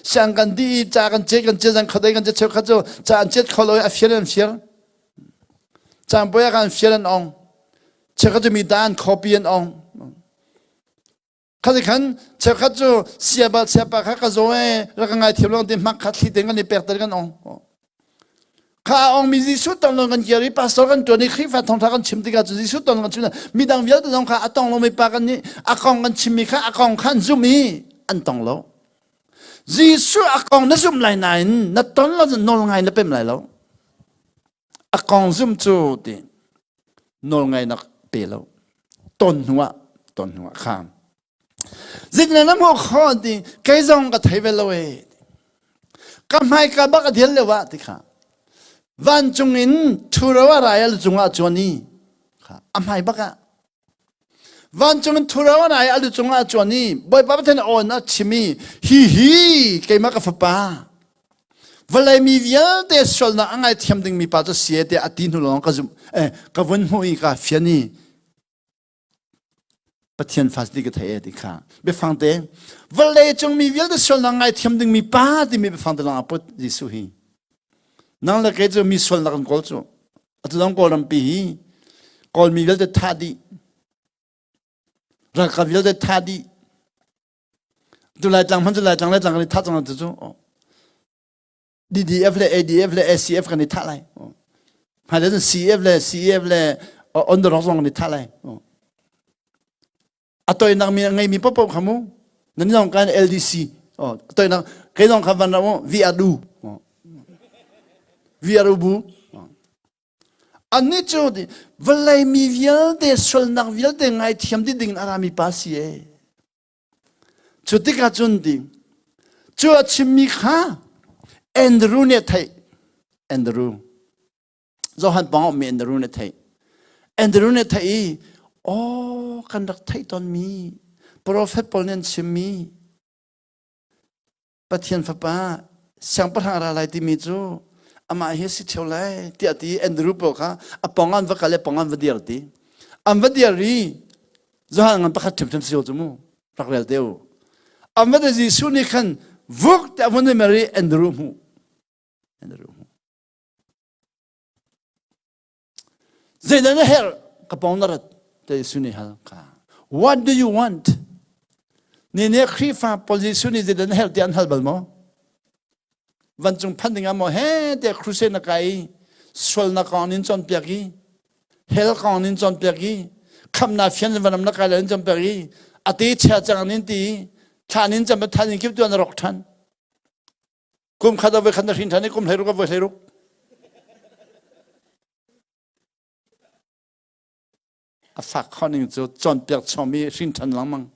เสียงกันดีจากกันเจ็ดกันเขาได้กันเจ็ดเขาจะจากเจ็ดเขาเลยเฟียร์จากบ่อยกันเฟียร์องเชื่อเขาจะมีด้านคอปีนองเขาจะขันเชื่อเขาจะเสียบเขาก็จะเอ้แล้วก็ไงเที่ยวลงที่มักขัดที่เต็งกันในเปิดกันองข้าองมีจิสุตตอนลงกันเกี่ยวกับพาสตอร์กันตัวนี้คริฟ้าทองทากันชิมติกาจิสุตตอนลงกันชิมนะมีดังเวียดตองข้าตองลงไม่ปากันนี่อากองกันชิมมีข้าอากองขันซุมีอันตองแล้วจิสุอากองนั่นซุมไหลไหนนั่นตอนเราจะนอนไงนั่นเป็นไรแล้วอากองซุมจูดินอนไงนักเปล่าต้นหัวข้ามจิตนั้นน้ำหัวข้อดิใครจงกับไทยเวลาเอก็ไม่กับบักเดียร์เลยวะที่ข้าวันจงอินทุรวารายลจงอาจวนีค่ะอำไมบักะวันจงอินทุรวารายลจงอาจวนีบ่อยป้าเทนโอนะชิมีฮีเกมักฟ้า Valai mi vial de sol na angai thiam ding mi pa to sie te atin hu long ka zum ka von hui ka fiani pathian fas di ka thai di kha be phang te valai chung mi vial de sol na angai thiam ding mi pa di mi be phang de lang apot jisu hi nang la ke chu mi sol na kan kol chu atu dang kol ram pi hi kol mi vial de tha di ra ka vial de tha di tu lai tang man tu lai tang ni tha chang tu chu DDF และ ADF และ SCF กันนี่ท่าไรหายแล้ว CF และ CF และ on the rock กันนี่ท่าไรตัวนักมีไงมีป๊อปขมูนั่นนี่ต้องการ LDC ตัวนักใครต้องคำวันเรา VRU VRU บูอันนี้จุดเวลามีวิลเดสโซลนักวิลเดไงที่ทำที่ดิ่งอารามีภาษีจุดที่กระจุนดิ่งจุดชิมิข้าแอนดรูเนี่ยไทยแอนดรูเราหันปองมีแอนดรูเนี่ยไทยแอนดรูเนี่ยไทยโอ้กันรักไทยตอนมีโปรเฟสปอลเนี่ยชิมีปะเทียนฟ้าเสียงประธานอะไรที่มีจูอามาเฮสิเท่าไรที่อดีแอนดรูบอกค่ะอ่ะปองอันวักอะไรปองอันวัดเดียร์ดีอันวัดเดียร์รีเราหันกันประคัดถิ่มเสียวจมูกรักเร็วเดียวอันวัดเดียร์สุนิคันวุกแต่วันนี้มารีแอนดรูมูZaidan her kaponarat te suni hal ka. What do you want? Nene khifa position is zaidan her tian hal balmo. Van chung pandinga mo he te kruse na kai sol na kanin chon pyagi. Hel kanin chon pyagi. Kham na fian vanam na kai lan chon pyagi. Ati cha changanin ti chanin cham thanin kip tu an rok than. Kum khada ve khanda shin thani kum heru ka ve heru. A fact calling to John Pierre Chomi, Shintan Lamang.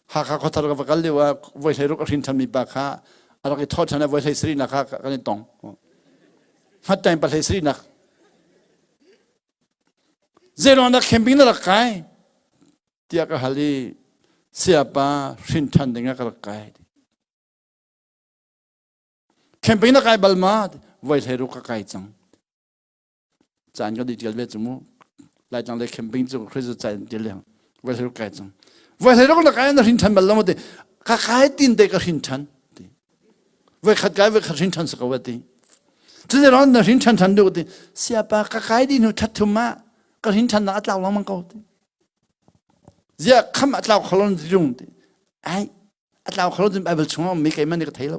Haka Kotara Vagaliwa, voice a rook of Shintami Baka, I like taught and a voice a Srina Kanitong. What time but a Srina? Zero on the camping of the Kai, Tiakahali, Siapa, Shintan Dingakai. Camping the Kai Balmad, voice a rook of Kaitang. Zango detail vetumu. 来讲来看病中开始在这样，为了改正，为了那个改那新产本来么的，他改定这个新产的，为他改为他新产是个问题，这是让那新产产的的，下巴他改定有他他妈，个新产那老老么高的，这看嘛老可能这种的，哎，老可能就爱不从我没改嘛那个态了，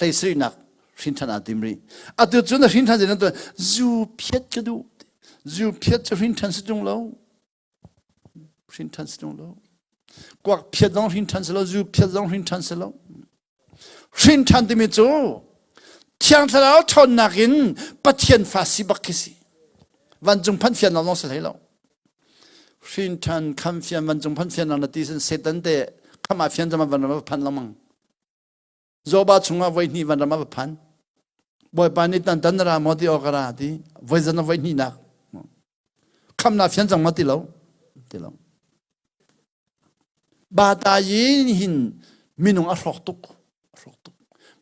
类似于那。Shintan adimri. Atu chuna shintan de nanto zu piet kadu. Zu piet shintan sidung lo. Shintan sidung lo. Kwak piet dong shintan silo zu piet dong shintan silo. Shintan de mizo. Tiang tala ton nakin patien fasi bakisi. Vanjung pan fian na long sel helo. Shintan kam fian vanjung pan fian na disen setan de kama fian jama vanama pan lamang. Zoba chunga voi ni vanama pan. Boy pani tan tanra moti okara di voi zana voi ni na. Kam na fian jang mati lo. Tilo. Ba ta yin hin minung a roktuk.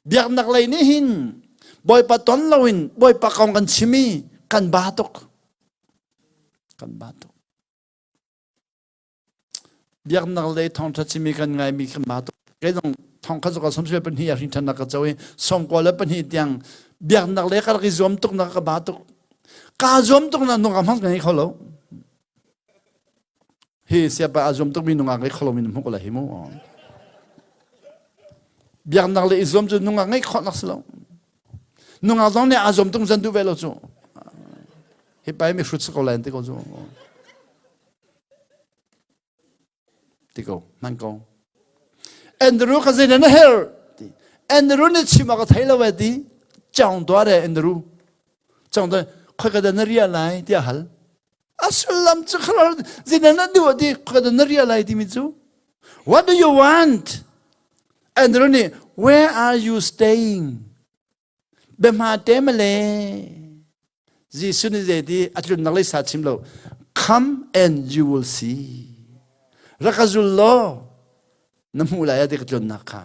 Biak nak lai ni hin. Boy pa ton lawin, boy pa kong kan chimi kan batok. Kan batok. Biak nak lai thong cha chimi kan ngai mi kan batok. Cái dòng thong khát có sống sôi bên hier hình thành là cái dấu sống qua lớp bên hier tiếng biệt nặc lấy cái zoom tuk nặc cái bát tuk cả zoom tuk nặc nung am hăng cái kholo hi siapa zoom tuk min nung cái kholo min không có là himu biệt nặc lấy zoom tuk nung cái kholo nặc slo nung ang dong ne zoom tuk dân tu về lo chu hi pai mi shoot ko lan te ko chu tiko man ko Andrew kasi na her. Andrew ni chima ka thaila wa di chang dwa re Andrew. Chang dwa khoi ka da na realize dia hal. Asulam chakhala zina na di wa di khoi ka da na realize di mi chu. What do you want? Andrew ni where are you staying? Be ma temale. Jesus ni di atlu nalai sa chimlo. Come and you will see. Rakazullah. น้ำมูลายเด็กจนนักค่ะ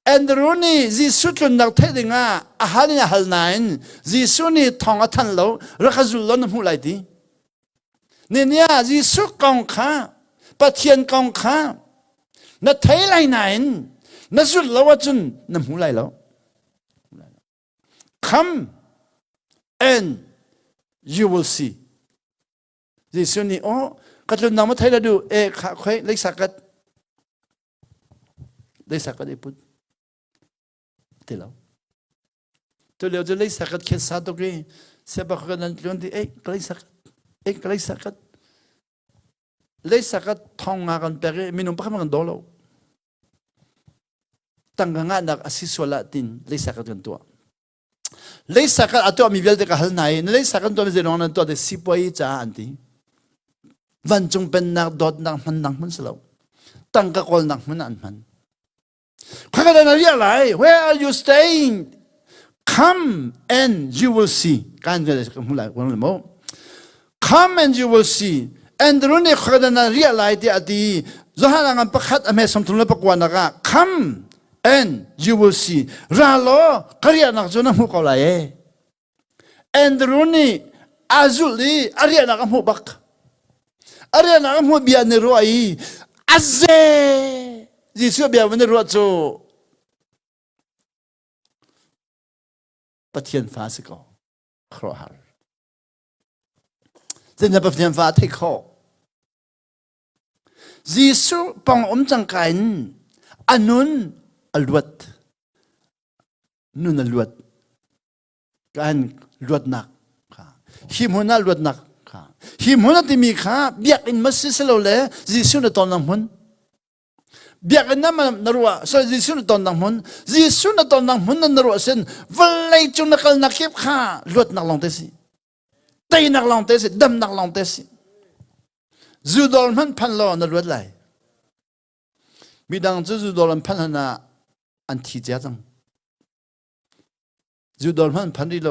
แอนดรูนี่จีสุจนนักเทดิงาอาหารนี่ฮัลนายจีสุนี่ทองอัทันโลรักจุลน้ำมูลายดีเนี่ยจีสุกองข้าปะเทียนกองข้านัดเทไลนายนัดจุลละวจุนน้ำมูลายแล้ว Come and you will see จีสุนี่โอ้กัดลุนน้ำมาเทละดูข้าค่อยเล็กสักกัดได้สักกัดไอ้ปุ๊ดเท่าตัวเลี้ยวจะเล็กสักกัดแค่สัตว์ตัวกี้เสียบกันนั่นลุนที่ก็เล็กสักกัดก็เล็กสักกัดเล็กสักกัดทองงากันเปรี้ยมีนุ่มพักมันกันโดแล้วตั้งงานนักอาศิสวละตินเล็กสักกัดกันตัวเล็กสักกัดอัตัวมีเวลเด็กหัลนายเล็กสักกัดตัวมีเจริญนั้นตัวเด็กสิบวัยจ้าอันที่วันจงเป็นนักดอดนักมันสลาวตั้งกะกอลนักมันอันมันข้าก็ได้เรียกอะไร Where are you staying? Come and you will see การเรียกอะไรวันละโม Come and you will see and รุ่นนี้ข้าก็ได้เรียกอะไรที่อดีตจะหาเงินประคัดอเมซอนทุนและประกวดนัก Come and you will see ราโลก็เรียกนักจนน้ำหูเขาไหล and รุ่นนี้อาจุลีเรียกนักหูบักเรียกนักหูเบียนในรวยอาเซยิสุเบียวันนี้รู้จักปะเทียนฟ้าสิก็ครอหัลเจ้าปะเทียนฟ้าที่ข้อยิสุปองจังกันอันนุนอลวดนุนอลวดการลวดนักหิมหุนาลวดนักหิมหุนาที่มีข้าเบียกอินมัสซิสโลเลยิสุในตอนนั้นหุ่นเบียกันนั่นมันนรัวส่วนยิสุนตอนนังมุนยิสุนตอนนังมุนนั่นนรัวเส้นวันเลยจุนนักนักเก็บข้าลวดนักลองเตสิเตยนักลองเตสิดำนักลองเตสิจูดอลมันพันล้อนรัวไหลมีดังจูดอลมันพันหน้าอันที่เจ้าจังจูดอลมันพันดีโล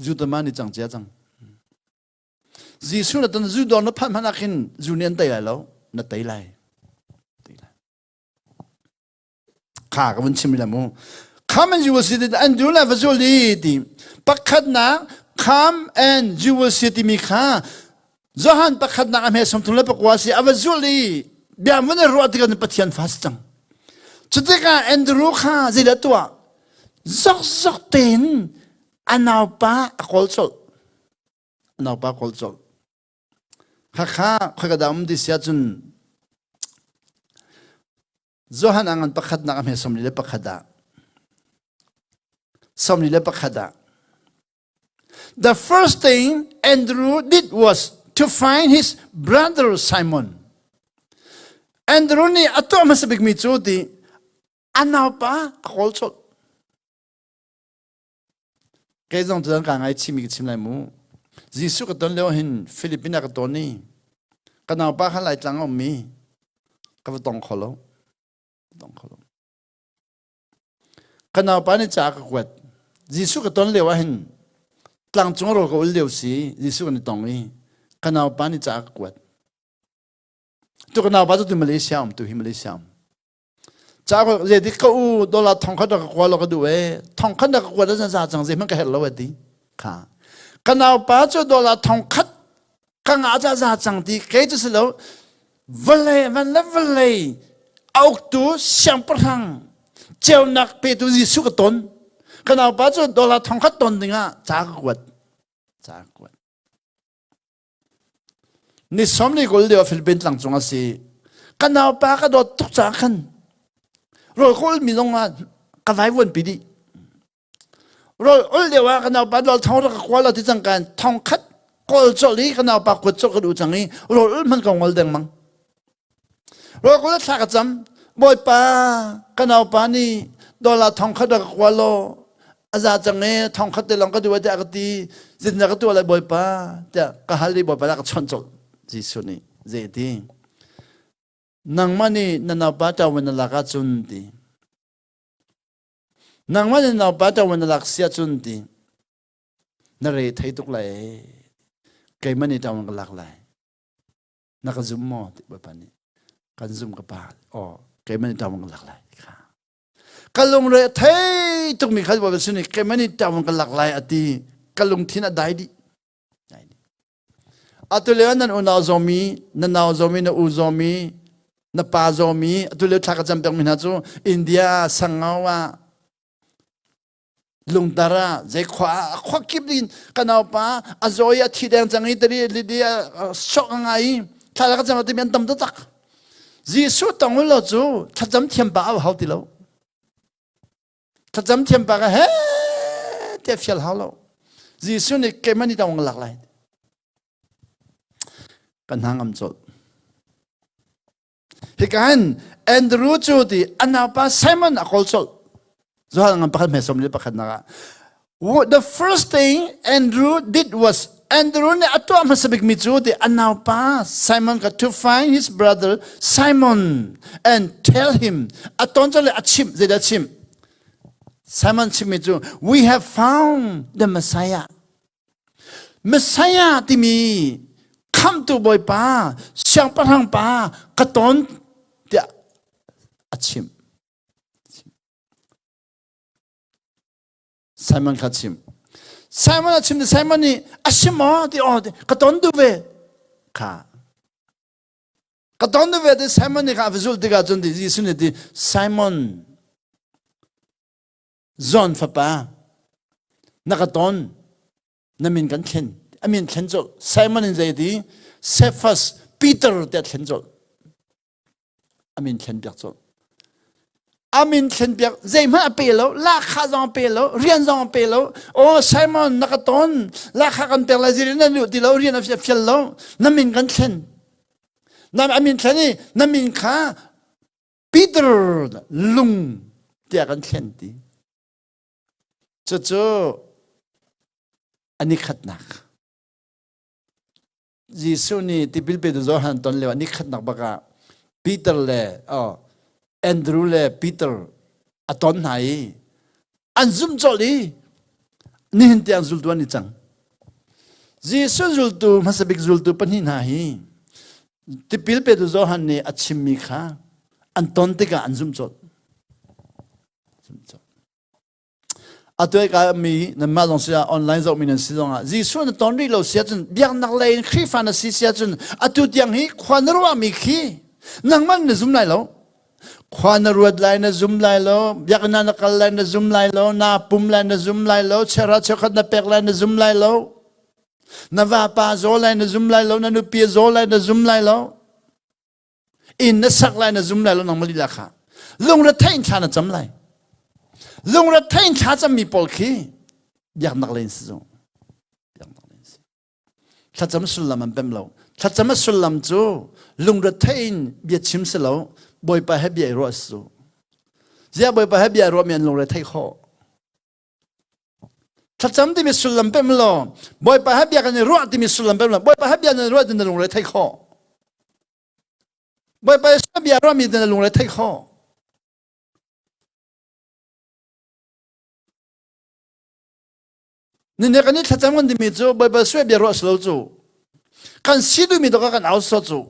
จูดมันนี่จังเจ้าจังยิสุนัตนจูดอนนับพันนักขินจูเนียนเตยแล้วนัตเตยไลข้าก็มันชิมแล้วมั้ง Come and you will see it and you will visually ดิปักขัดนัก Come and you will see it มีข้าจะหันปักขัดนักอเมริกันทุนและปักวาสีอ visually เบียมันรู้ว่าที่กันปัจจัยฟ้าจังจุดที่การแอนดรูข้าสิละตัวซักเต็นอันเอาป้าคอลโซอันเอาป้าคอลโซข้าข้ากระดามดิเสียจนโจฮันอังปักขัดนักอเมริกันสมนิเลปักขัดสมนิเลปักขัด The first thing Andrew did was to find his brother Simon. Andrew ni ato masabik mitsuti anaw pa akolso. Kaya zong tudan ka ngay chimig chimlay mo. Jisu katon leohin Filipina katoni. Kanaw pa halay lang om mi. Kavatong kolo. Kanaw pa ni chakakwat. Jisu katon leohin. Tlang chungro ko ullew si Jisu ni tongi. Kanaw pa ni chakakwat. Tu kanaw pa tu Malaysia tu Malaysia. Chakakwat jadi kau dola tongkat dak kwalo kadue. Tongkat dak kwat sa jang je man ka hello adi. Ka. Kanaw pa tu dola tongkat kang aja jang di kai tu selo. Vale vale. Auk tu siang perang. Jauh nak pe tu Jisu katon. Kanaw pa tu dola tongkat ton dinga chakakwat. Ni somni gol deo Philippines lang chunga si kanaw pa ka do tuk cha kan ro kol mi long ma ka vai won pi di ro ol deo wa kanaw pa do thong ra ka kwala ti chang kan thong khat kol choli kanaw pa ko chok du chang ni ro ul man ka ngol deng mang ro ko la ka cham boy pa kanaw pa ni do la thong khat ka kwalo aza chang ne thong khat te long ka du wa ta ka ti jin na ka tu la boy pa ta ka hali boy pa la ka chon chol Jisu ni zedi nang mani nanabata wanalaka chundi nang mani nanabata wanalaksia chundi nare thai tuk lai kai mani tawang lak lai นักซุ่มมอติแบบนี้กันซุ่มกับป่าอ๋อแกมันจะทำกันหลากหลายค่ะกันลงเลยเท่ตรงมีใครบอกว่าสุนิแกมันจะทำกันหลากหลายอดีกันลงที่นั่นได้ดิอัตุเลนันอุณาโซมีนันนาโซมีนันอูโซมีนับปาโซมีอัตุเลทักจำเป็นมินาจูอินเดียสังเอาว่าลุงตาระใจขวาคิบดินกันเอาป้าอาโซยที่แดงจังอีตรีลิเดียช็อกไงถ้าเราจำเป็นมันตั้มตักยิสุต้องเราจูถ้าจำเทียมป้าเอาเขาติเราถ้าจำเทียมป้าก็เฮ้เทียบเชียลเขาเรายิสุนี่เกมันนี่ต้องหลากหลายกันหางอัมจดฮิกันแอนดรูจูดีอันนั้นป้าไซมอนอักอลจดZohar ngan pakat mesom ni pakat naka. The first thing Andrew did was Andrew ne ato ang masabik mitsu di anaw pa Simon ka to find his brother Simon and tell him aton jale achim zeda chim Simon chim mitsu we have found the Messiah. Messiah timi come to boy pa siyang parang pa katon dia achim. Simon 같이 Simon 아침에 Simon이 아시모 어디 가던도 왜가 가던도 왜 Simon이 가 비줄디가 전데 예수님이 Simon 존 파파 나가던 나민 간켄 아민 켄조 Simon인 자이디 세파스 피터 때 켄조 아민 켄벽조 Amin kenbiak zema pelo la khazon pelo rian zon pelo o Simon nakaton la khakan pela zirina lu dilo rian af fiello namin kan ken nam amin khani namin kha Peter lung dia kan ken ti cho ani khatnak Jisu ni tibil pe do han ton le ani khatnak baka Peter le Andrew le Peter aton hai anzum choli ni hinte anzul tu ani chang Jisu zul tu masabik zul tu pani nahi tipil pe du zo han ni achimi kha anton te ka anzum chol atoi ka mi na ma dong sia online zo mi na si dong a Jisu na ton ri lo sia chun biak nak lai khri fa na si sia chun atu tiang hi khwan ro mi khi nang man na zum lai lo Khwana ruad lai na zoom lai lo, biak na nakal lai na zoom lai lo, na pum lai na zoom lai lo, chera chokhat na pek lai na zoom lai lo, na vapa zo lai na zoom lai lo, na nupi zo lai na zoom lai lo, in na sak lai na zoom lai lo nang malila ka. Lung ra tain cha na cham lai. Lung ra tain cha cham mi pol ki, biak nak lai si zo. Biak nak lai si. Cha cham sulam ang pem lo. Cha cham sulam zo, lung ra tain biak chim si lo, boy pa happy ai ro su zia boy pa happy ai ro mian long le thai kho thacham ti mi sulam pem lo boy pa happy kan ro ti mi sulam pem lo boy pa happy an ro tin long le thai kho boy pa happy ro mi tin long le thai kho ni ne kan ni thacham kan ti mi zo boy pa swe bi ro slo zo kan sidu mi do kan au so zo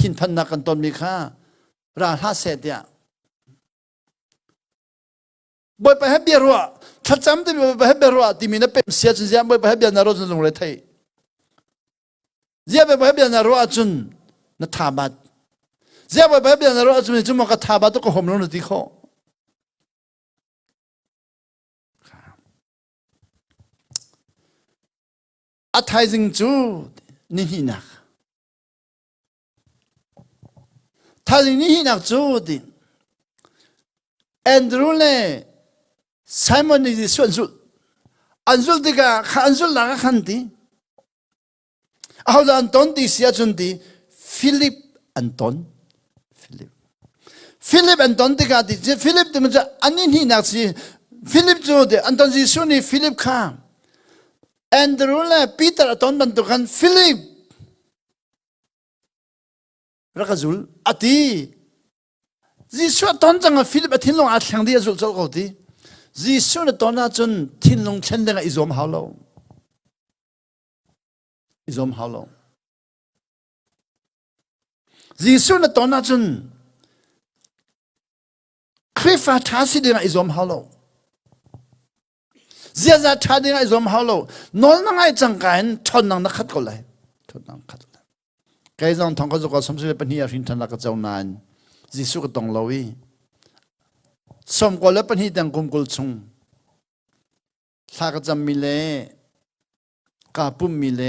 tinพันนักกันตอนมีค่าราคาเสียเดียบ่อยไปให้เบียรัวถ้าจำได้บ่อยไปให้เบียรัวที่มีนับเป็นเสียจนเสียบ่อยไปให้เบียนารจนลงเลยไทยเสียบ่อยไปให้เบียนารจนนัทาบัดเสียบ่อยไปให้เบียนารจนจุ่มกับทาบัดก็หอมลงในที่ข้ออัฐายจิงจูนี่หินักท่านี้นักจูดิแอนดรูเล่ไซมอนนี่ส่วนสุดอันสุดที่ก็อันสุดหลังขันตีเอาละอันตอนที่เสียจุนตีฟิลิปอันตอนอันตอนที่ก็ที่ฟิลิปที่มันจะอันนี้นักสิฟิลิปจูดิอันตอนที่ส่วนนี้ฟิลิปข้าแอนดรูเล่ปีเตอร์อันตอนบรรทุกันฟิลิปรักจุลอดีจิสุตอนจังฟิลิปทิ้งลงอัดแข่งดีจุลจุลเขาดีจิสุนตอนนั้นจนทิ้งลงเช่นเดียวกับอิสมฮาวโลอิสมฮาวโล ยิสุนตอนนั้นจนคริฟาท้าสิเดียงอิสอมฮาโลเสียจะท้าเดียงอิสอมฮาโลนอนนั่งไอจังกันทนนั่งนักขัดก็เลยทนนั่งขัดเลยใครจังทองก็จะก็สมศิลปนิยาชินทันนักเจ้านานยิสุก็ต้องลอยสมก็แล้วปนิดังกุมกุลชงสากจำมิเลกาปุ่มมิเล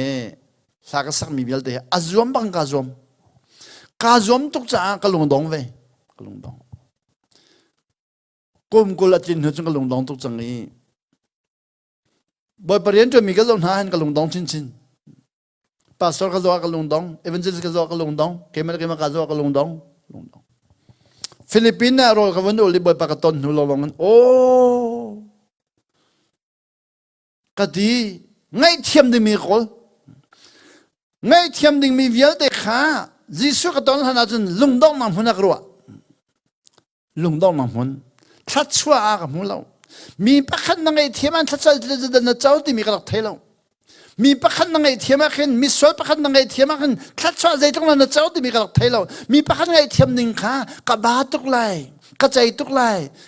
สากสักมีเบลเดอจวมบังกาจวมตุกจ้ากะลงดงเวกะลงดงกุมกุลจินหัวจงกะลงดงตุกจังนี้บ่อยประเด็นจะมีกะลงหาหันกะลงดงชินปาสตอร์กะโซกะลงดงเอเวนเจลิสกะโซกะลงดงเคมะกะโซกะลงดงฟิลิปปินส์โรกะวันโอลิบ่อยปากะตนหูลงกันโอ้กะดีไงเทียมดิมีกอลไงเทียมดิมีเวียลเตขายิสุกะตอนนั้นจนลุงดองนำหุนักรัวลุงดองนำหุนทัดชัวอากะมุลามีปะคันนังไอเทียมันทัดชัวจะนเจ้าที่มีกระดักเทลามีปะคันนังไอเทียมขึ้นมีสวยปะคันนังไอเทียมขึ้นทัดชัวใจตรงนั้นเจ้าที่มีกระดักเทลามีปะคันนังไอเทียมหนึ่งขากะบาตุกไลกะใจตุกไล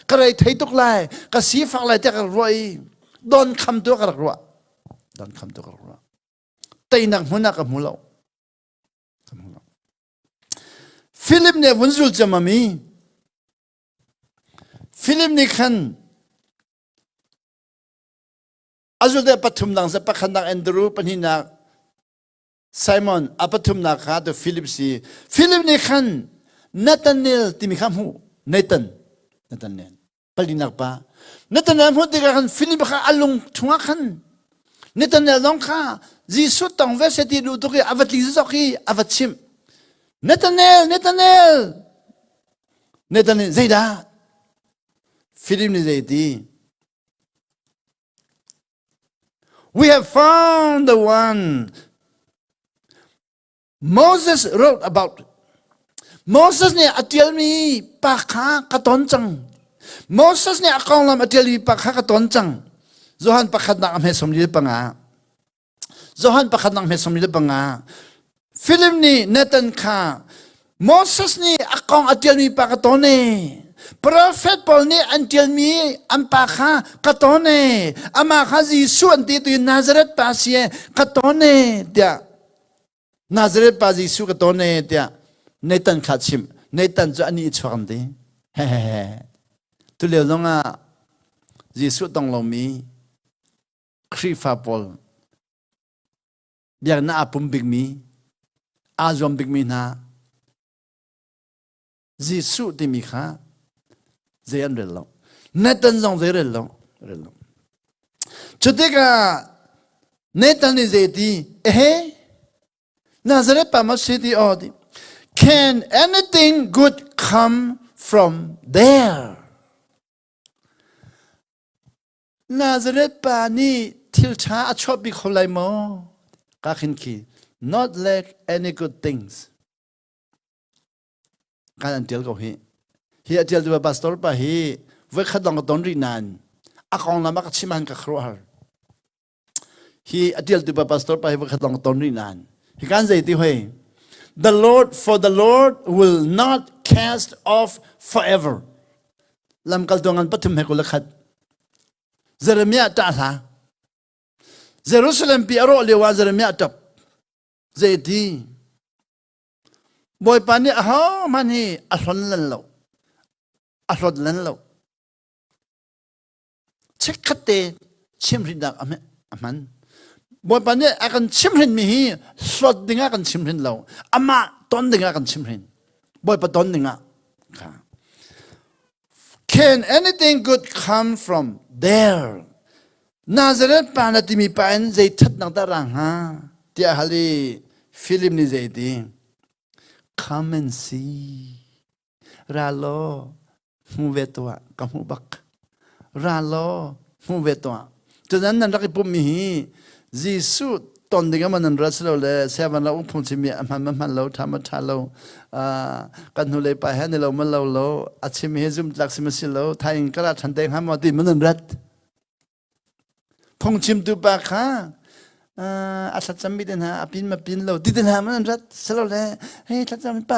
กะไรไทยตุกไลกะสีฟักไลจะกระรวยโดนคำตัวกระดักรัวโดนคำตัวกระดักรัวแต่นักหุนักะมุลาฟิลิปเนี่ยวันศุกร์จะมามีฟิลิปนี่ขันอาจุดเดปฐุมนังสัปขันนักแอนดรูปนินักไซมอนอปฐุมนักขาดฟิลิปซีฟิลิปนี่ขันเนตันเนลที่มีคำหูเนตันเนลปลินักป้าเนตันเนลพูดที่ขันฟิลิปข้าอารมณ์ทุ่งขันเนตันเนลน้องข้าจีสุดต้องเวสติดูตุกีอวัตลิซอกอวัตชิมNathanael, Zayda. Philip ni Zaydi. We have found the one Moses wrote about. Moses ni atial mi pakha katonchang. Moses ni akong lam atial mi pakha katonchang. Zohan pakhat na amhe somli pa nga. Zohan pakhat na amhe somli pa nga. Philip ni Nathan ka Moses ni akong atial mi pa katone Prophet Paul ni antial mi ampa ka katone ama ka Jisu antito yung Nazareth pa siya katone dia Nazareth pa Jisu katone dia Nathan ka chim Nathan jo ani ichwakandi hehehe tulio nga Jisu tong lomi Krifa Paul biar na apum bigmi Azom bigmina Jisu timikha Zayan relo Nathan zong zay relo Chuteka Nathan is eti Nazareth pa masiti odi Can anything good come from there? Nazareth pa ni tilcha achop bikholay mo Kakinki Not like any good things. Kan antial ko hi. Hi antial di ba pastor pa hi. Wek hadong don rinan. Akong na makatsiman ka kruar. Hi antial di ba pastor pa hi wek hadong don rinan. Hi kan say ti hoy. The Lord will not cast off forever. Lam kaldongan patum he ko lakhat. Jeremiah ta ha. Jerusalem pi aro lewa Jeremiah tap. Zaydi Boy pani aho mani asron lan lo Chekate chimrin da aman Boy pani akan chimrin mihi Slot dinga akan chimrin lo Ama ton dinga akan chimrin Boy pa ton dinga Can anything good come from there? Nazareth pa natimi paen zay tat nang tarang ha Tia hali Philip ni Zaydi Come and see Ralo Muvetwa Kamubak Ralo Muvetwa Tudan nan rakipumihi Jisu Tondinga manan raslo le Seven la upun simi Amaman lo Tamatalo Kanhule pa hanilo Malo Achimi hezum Laksimasi Tayin kara Tandeng hamati manan rat Pongchim tu pa ka อาสัตจำไม่ได้นะอภินมาปินเราติดนะมันรัดสโลเลยเฮ้ยสัตจำไม่ไป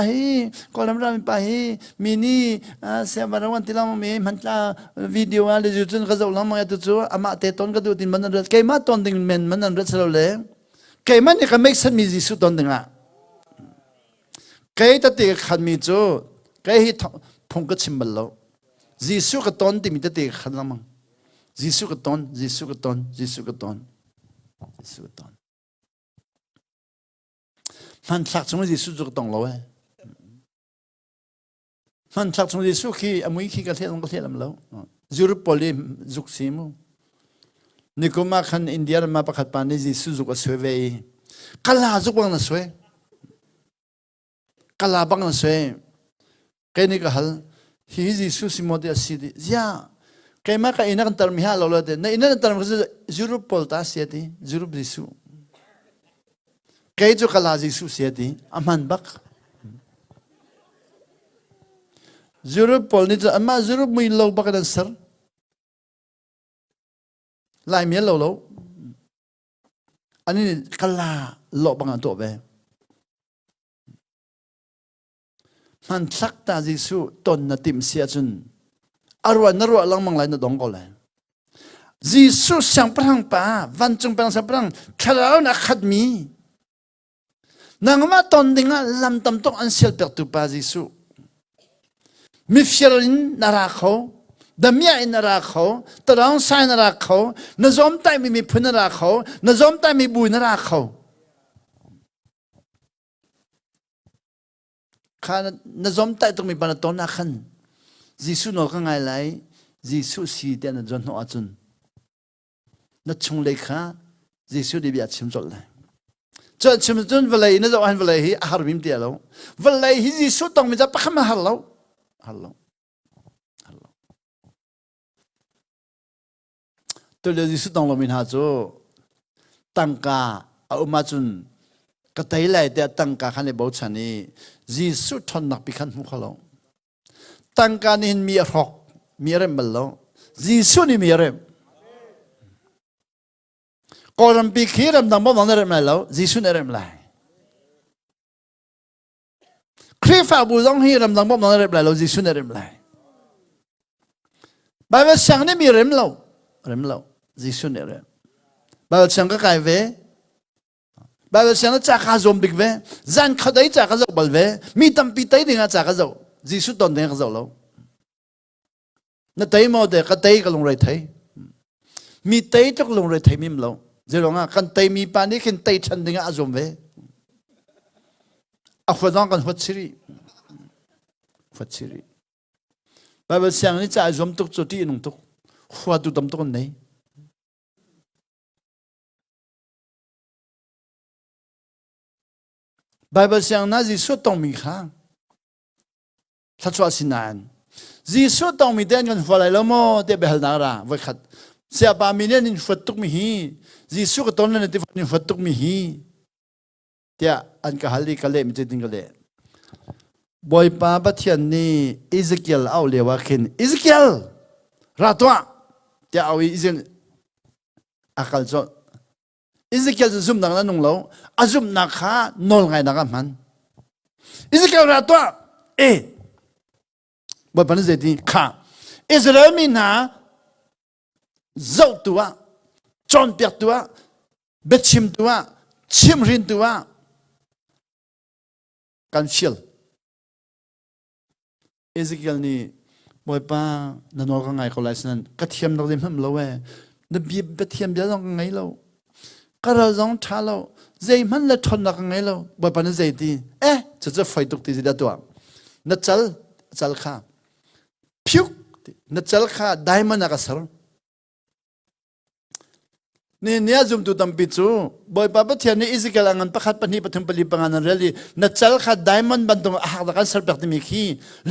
กอลมราไม่ไปมินี่เสียบารวันที่เราไม่มันจะวิดีโออะไรจุดๆก็จะลองมาตัวจู่อามาเตตอนก็ดูตินมันรัดเกมาตอนดึงมันรัดสโลเลยเกมันนี่ก็ไม่สันมีจิสุตอนดึงอ่ะเกยตัดตีขันมีจู่เกยพงก็ชิมบัลโลจิสุก็ตอนที่มีตัดตีขันละมั้งจิสุก็ตอนจิสุก็ตอนจิสุก็ตอนจิสุก็ตอนมันสักสมมติจิสุก็ตองเรามันสักสมมติจิสุขี้อมุยขี้กระเทียมกระเทียมเราจูรุปอลีจุกซิมูนี่ก็มาขันอินเดียมาประคัตปานี่จิสุจุกสวยเว้ยกลาจุกบังน่ะสวยกลาบังน่ะสวยแค่นี้ก็ฮัลฮิจิสุสิโมเดียสิดีจ้าแค่มาก็อินักตรมิฮาเราเลยเดนอินักตรมิก็จูรุปอลตาเสียดีจูรุปจิสุแค่จุกลาจิสุเสียดีอามันบักจูรุปอลนี่จะอามาจูรุปไม่โลบักดันสร์ลายเมียโลอันนี้กลาโลบังอันตัวเบมันสักตาจิสุตนนัติมเสียจุนอารวานรัวลังมังไหลนัดดงก็เลยจิสุสังพรังป้าวันจงเป็นสังพรังทะเลาะนักขัดมีนางมาตอนดิ่งลำตำตกอันเสียเปิดตุป้าจิสุมิฟเชลินนาราเขาดามีอินนาราเขาตรองไซนาราเขานจอมไตมีพุนนาราเขานจอมไตมีบุยนาราเขาข้านจอมไตต้องมีบรรดานักขันจิสุนอกังไงไลจิสุสีเดียนจนหัวจุนนัดชงเลขาจิสุดีบีอัดชิมจดเลยจนชิมจนเวลัยนั่นจะวันเวลัยฮีอาหารมิมเดียแล้วเวลัยฮีจิสุต้องมีจะปักมาฮัลโหลฮัลโหลฮัลโหลตัวเดียวจิสุต้องลงมินหาจูตั้งกาเอามาจุนก็ไต่ไล่เดียตั้งกาขันในบ่าวชันนี่จิสุทนนักพิคันมุขเราตั้งการนี้มีรอกมีเรื่องบัลลังจิสุนี่มีเรื่องก่อนปีขี้เรื่องดังบ่มันเรื่องอะไรแล้วจิสุนี่เรื่องอะไรคริฟ้าบุญฮีเรื่องดังบ่มันเรื่องอะไรแล้วจิสุนี่เรื่องอะไรบางสิ่งนี่มีเรื่องแล้วจิสุนี่เรื่องบางสิ่งก็กลายเวบางสิ่งก็จากข้าจอมบิกเวจันขัดได้จากข้าจอมบัลเวมีตั้มปีไตดิ่งจากข้าจอมจิสุตอนเดียกจะเล่านั่นไตโมเดก็ไตก็ลงไรไทยมีไตตกลงไรไทยมิมเล่าจะลงอ่ะกันไตมีปานี่กันไตชันดิ่งอาจอมเวอ่ะฝรั่งกันฟัดซิริบางสิ่งนี่จะอาจอมตุกจุดที่นุ่งตุกฟัดตุตั้มตุกไหนบางสิ่งนั้นจิสุต้องมีข้างทัศวสินันจิสุต้องมีเดินกันฟังแล้วมั้งเดี๋ยวเบลนาราไว้ขัดเสียบามีเนี่ยนิฟัดตุกมีฮีจิสุก็ตอนนั้นที่นิฟัดตุกมีฮีเดี๋ยวอันก็ฮัลลีก็เลยมิจะดิ้งก็เลยบอยป้าบัตยันนี่อิสเกียลเอาเลี้ยวขึ้นอิสเกียลรัตวะเดี๋ยวเอาอิสเกียลอาคัลจอนอิสเกียลจะซุ่มนักนั้นนุ่งแล้วอาซุ่มนักข้านอลไงนักมันอิสเกียลรัตวะบอยป้านี่จะดิ้งข้าอิสราเอลมีนาเจ้าตัวจอนเปียกตัวเบ็ดชิมตัวชิมรินตัวกันเชียลเอซิเกิลนี่บอยป้านั่นว่าไงเขาไล่สันกระเทียมเราเลี้ยงเราเว้ยนั่นบีบกระเทียมเดี๋ยวเราไงเราก็เราต้องท้าเราใจมันเลยทนเราไงเราบอยป้านั่นใจดีจะไฟตกตีสิเดียวตัวนั่นจัลข้าพิวนั่นจัลข้าได้มันนักสรเนี่ยจุ่มตัวตั้มปิดซูบอยป้าบัดเทียนนี่อิสเกลังกันประคัดปนีปฐุมปลีปังงานเรลีนัดจัลข้าไดมอนด์บันตรงหักตะกันสารพัดมีขี้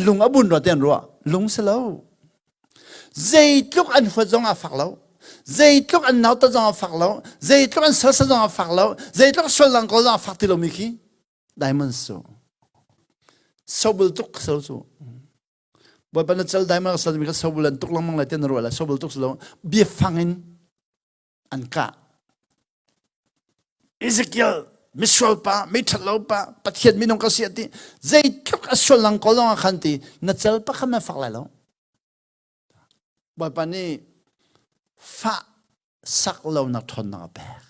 ลุงอบุญรอเตียนรัวลุงเสลาใจทุกอันฟัดจงอาฝักแล้วใจทุกอันนาวตะจงอาฝักแล้วใจทุกอันเสือจงอาฝักแล้วใจทุกส่วนหลังก็จงอาฝักที่เรามีขี้ไดมอนด์ซูสูบทุกเสลาซูบอยป้านัดจัลไดมอนด์ก็สารมีก็สูบลันทุกลังมังเลยเตียนรัวละสูบทุกเสลาบีฟังอินอันกะ อิสกิลมิสวลปะมิทัลโลปะปะเทียนมินงกษีติใจทุกอสวลังกอลงขันตินัดเจลปะขมันฝักเลยแล้วบ่อยปานนี้ฟ้าสักเรานักทนนักแบก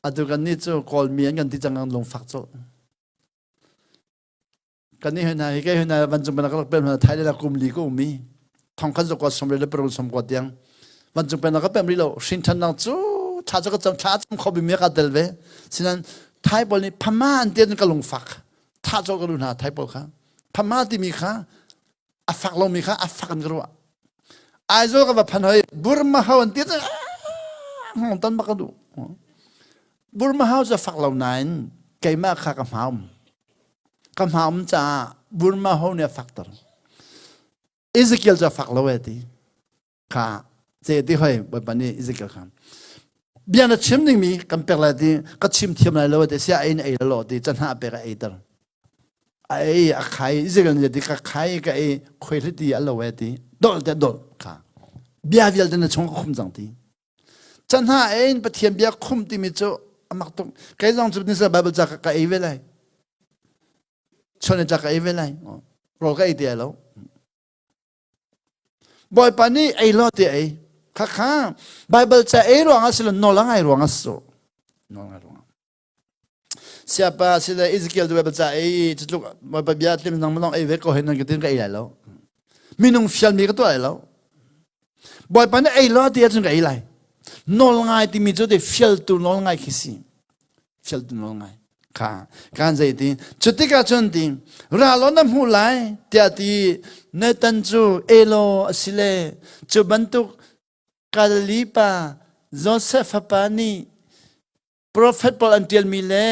อะดูกันนี่จู่กอลเมียนกันที่จังงังลงฝักจู่กันนี่เห็นไหมแกเห็นไหมวันจุบันนักเป็นไทยได้กุมลีก็มีทองขันจุกสมเด็จพระบรมสมกอดยังวันจุบันนักเป็นริโลสินทันนักจู่ชาจุกจำชาจำขบิมีกัดเดลเวฉะนั้นไทยบอลนี่พม่าอันเดียนก็ลงฝักชาจุกรุณาไทยบอลค่ะพม่าที่มีค่ะอัฝักลงมีค่ะอัฝักกันกรัวไอ้โจก็แบบพันให้บุรมาเฮาอันเดียนห้องตันบักดูบุรมาเฮาจะฝักเหล่านั้นไกลมากค่ะกำหามจะบุรมาเฮาเนี่ยฝักตลอดอิสกิลจะฝักเราเวทีค่ะเจดีให้แบบนี้อิสกิลค่ะเบียนชิมนี่มีกันเปล่าดีก็ชิมเทียมอะไรเราแต่เสียไอ้นี่ไอ้เราดีจันหาเปล่าไอ้ตลอดไอ้ใครอิสกิลเนี่ยดีก็ใครก็ไอ้คุยที่อะไรเวทีโดนแต่โดนค่ะเบียร์เวลเดนชงคุ้มจังทีจันหาไอ้ปะเทียมเบียร์คุ้มที่มีโจมักต้องใครต้องจุดนี้สบายบุจักก็ไอ้เวลัยชนจักไอ้เวลัยเราก็ไอ้เดียวแล้วบ่อยปานนี้ไอ้ล้อที่ไอ้ข้างไบเบิลจะไอ้รวงสิลนอลังไอ้รวงสุนอลังไอ้รวงเสียป้าสิลอิสกิลดูไบเบิลจะไอ้จุดลูกบ่อยปานเบียร์ที่มันนั่งมันต้องไอ้เวก็เห็นนั่งกินก็ไอ้แล้วมีนุ่งฟิลมีก็ตัวไอ้แล้วบ่อยปานนี้ไอ้ล้อที่ไอ้จุดไอ้ไรนอลังไอ้ที่มีจุดที่ฟิลตัวนอลังไอ้คิสิฟิลตัวนอลังไอ้ค่ะการใจดีจุดที่การจนดีเราล้นน้ำหูไหลเดียดีเนตันจูเอโลสิเลจุบันตุกาลิปาโจเซฟปานีโปรเฟตพอลอันเดียลมีเล่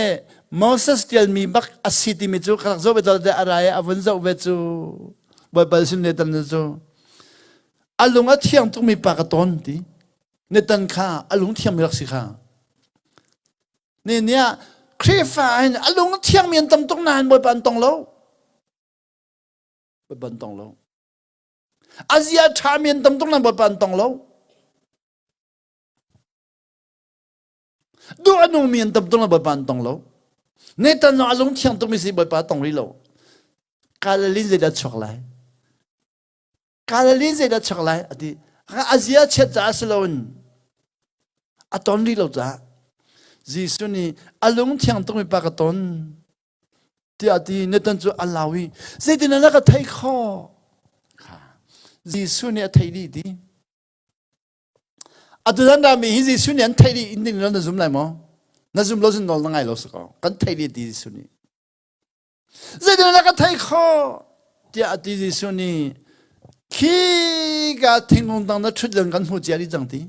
โมเสสเดียลมีบักอาศิติมิจูครักโจเวตอลเดอะไรอาวันโจเวจูบ่อยไปสิเนตันจูอาลุงอาเทียงต้องมีปากตอนดีเนตันข้าอาลุงเทียมรักสิข้าเนี่ยครีฟายอลุงเที่ยงเมียนตำตรงนานบ่อยปันตรงแล้วบ่อยปันตรงแล้วอาเซียชาเมียนตำตรงนานบ่อยปันตรงแล้วดูอนุเมียนตำตรงนานบ่อยปันตรงแล้วเนตันอลุงเที่ยงตรงมีสิบ่อยปันตรงริโลกาลลินเซดัชช็อกไลกาลลินเซดัชช็อกไลอดีอาเซียเช็ดจ้าสโลนอะตอนริโลจ้าจีสุนีอารมณ์ที่ยังต้องมีปากตนที่อาทิเนตันจูอัลลาวีเจดินันก็ไทยข้อจีสุนีไทยดีอาตุนันดามีจีสุนีอันไทยดีอินเดียนนั่นซุ่มไหนมั้งนั่นซุ่มโลสินนอลนั่งไงโลสก็กันไทยดีจีสุนีเจดินันก็ไทยข้อที่อาทิจีสุนีขี้กาทิ้งงตังนั้นชุดเรื่องกันหัวใจดีจังที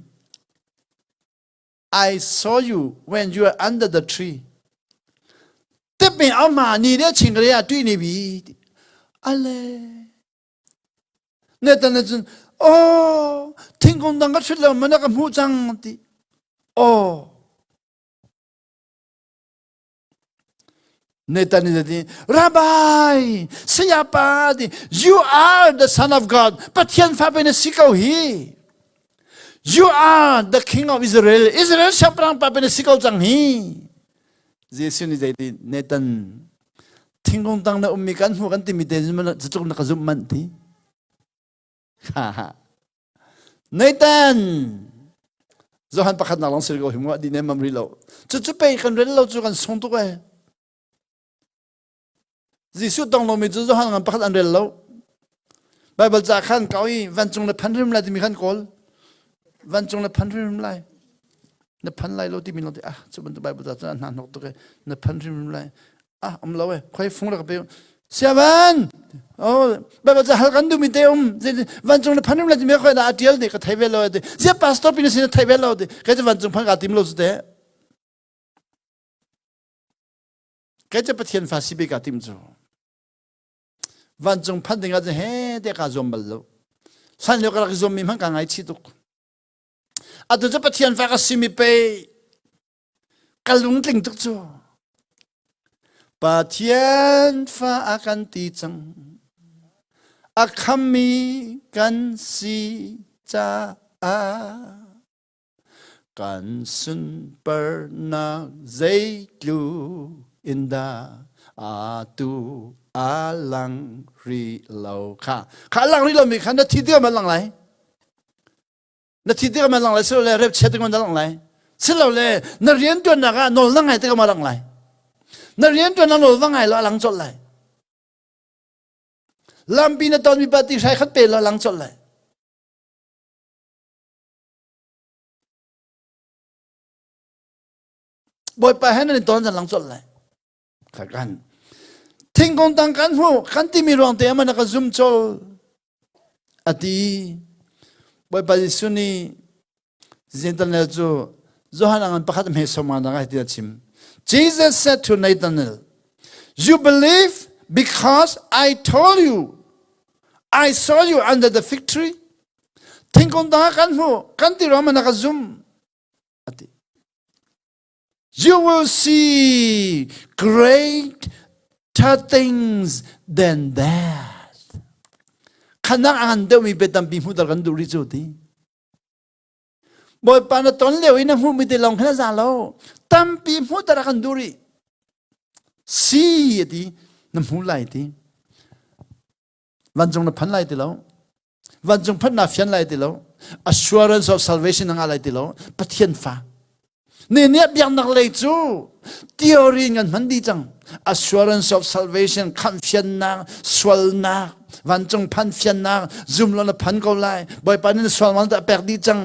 I saw you when you were under the tree. แต่เป็นเอามานี่เนี่ยชิงเรียด้วยนี่บีอะไรเนี่ยตอนนั้นโอ้ทิ้งคนดังก็ชุดแล้วมันก็หูจังทีโอ้เนี่ยตอนนี้ทีราบายเสียปาดิ You are the Son of God ปัจจัยฟ้าเป็นสิกเอาฮี You are the King of Israel. Israel siya parang papanasikaw sang hi. Jesus ni jadi Nathan. Tingkong tang na umikan mo kan timiten man sa tuk nakazumman ti. Nathan. Zohan pakat na lang sirgo himo di na mamrilaw. Chuchupay kan relaw chu kan sonto ka. Jesus tang lo mi zohan kan pakat an relaw. Bible sa kan kawi van chung na panrim la di mi kan kol. วันจงในพันริมไลในพันไลเราที่มีเราที่จะบรรทุกใบบุตรจะนานหกตัวแกในพันริมไลเราใครฟุ้งแล้วก็ไปเสียวันโอ้ใบบุตรหักกันดูมีเดียมวันจงในพันริมไลที่ไม่ค่อยได้อาเดียลเด็กก็ไทยเวลเราเด็กเสียพาสต้าปีนี้เสียไทยเวลเราเด็กแกจะวันจงพันกับทีมเราสุดเด็กแกจะประเทียนฟาซิบิกับทีมจูวันจงพันถึงอาจจะเฮ้เด็กอาจจะมาแล้วสันเดียวกับจงมีมันกันไงชิดุกอาจจะปะเทียนฟ้าก็ซิมิเปกลุงติงตุกจูปะเทียนฟ้าอากันตีจังอาคามีกันสีจ้า กันสุนเปิลนักใจลูอินดาอาตูอาลังรีเหลาข้าลังรีเหลามีข้านาทีเดียวมันลังไหลนาทีเดียวมันลังไหลสิเราเลยเรียบเช็ดกันลังไหลสิเราเลยนักเรียนจนนักนอลลังไงที่ก็มาลังไหลนักเรียนจนนักนอลลังไงเราลังจดไหลลำปีนตอนมีปฏิใช้ขัดเป็นเราลังจดไหลบ่อยไปให้ในตอนจะลังจดไหลขัดกันทิ้งกองตังกันหูกันที่มีรองเตียมันก็ซุ่มโจลอดีบ่อยไปสุนีเจนตันเลจูZohanangan pakat me somana ka tiachim. Jesus said to Nathanael, "You believe because I told you, I saw you under the fig tree. Tingkong kan mo, kan ti rama nakazum. Ati. You will see greater things than that." Kanang ang daw mi betang bimudal kan duri jodi. Boy pa na ton leo ina humiti long kana zalo tampi mudara kan duri si iti nam hulai ti wanjong na phanlai ti lo wanjong phan na fian lai ti lo assurance of salvation ang alai ti lo pathian fa ne ne biang nak lei chu theory ngan mandi chang assurance of salvation kan fian na swal na wanjong phan fian na zoom lo na phan ko lai boy pa ni swal man ta pek di chang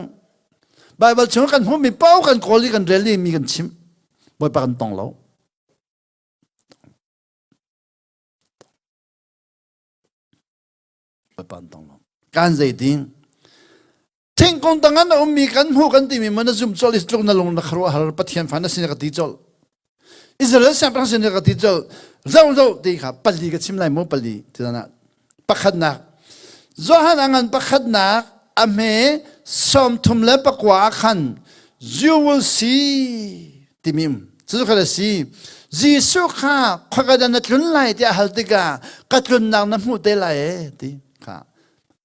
Bible ช่วยกันผมมีเป้ากันกอลีกันเรลี่มีกันชิมบ่อยปากันตองแล้วบ่อยปากันตองแล้วการใจดิ้งทิ้งกองตังนั้นมีกันหูกันที่มีมันจุ่มจอลิสลงนั่งลงนักครัวหาปัทยันฟันสินกับตีจอลอิสราเอลเสียงพระสินกับตีจอลเราดีครับปลีกับชิมไลมูปลีที่นั่นปักขัดนักจอหันอันปักขัดนักอเมสมทุมเล็บปกว่าขัน you will see ติมิมสุขะสีจีสุข้าข้าก็จะนัดลุนไล่ที่อาหารติกากัดลุนนักน้ำหูเตไล่ที่ค่ะ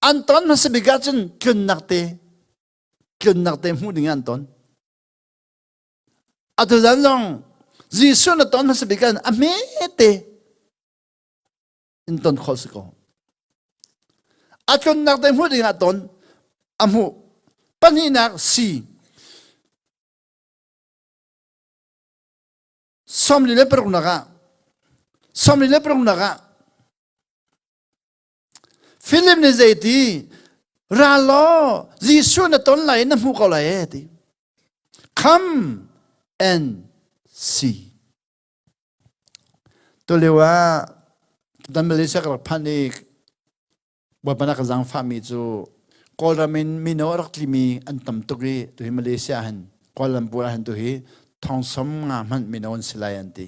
อันตอนนั้นสบิกัดจนลุนนักเตหูดิ่งอันตอนอัตุจันลงจีสุนัดตอนนั้นสบิกัดอเมเตอันตอนข้อสกออัตุนักเตหูดิ่งอันตอนอมูปัญญาสีสมลิเลปรุงนักฟิลิปในใจที่ราลอยิสุนต้นไหลน้ำหูเขาไหลที่ come and see ตัวเรียกว่าตอนมาเลเซียกับพันเอกว่าปนักจังฟามิจูกอลามินมิโนรักลิมีอันตัมตุกีตัวฮิมาเลเซียหันกอลัมปัวหันตัวฮิทองสมงามันมิโนนสิลายันตี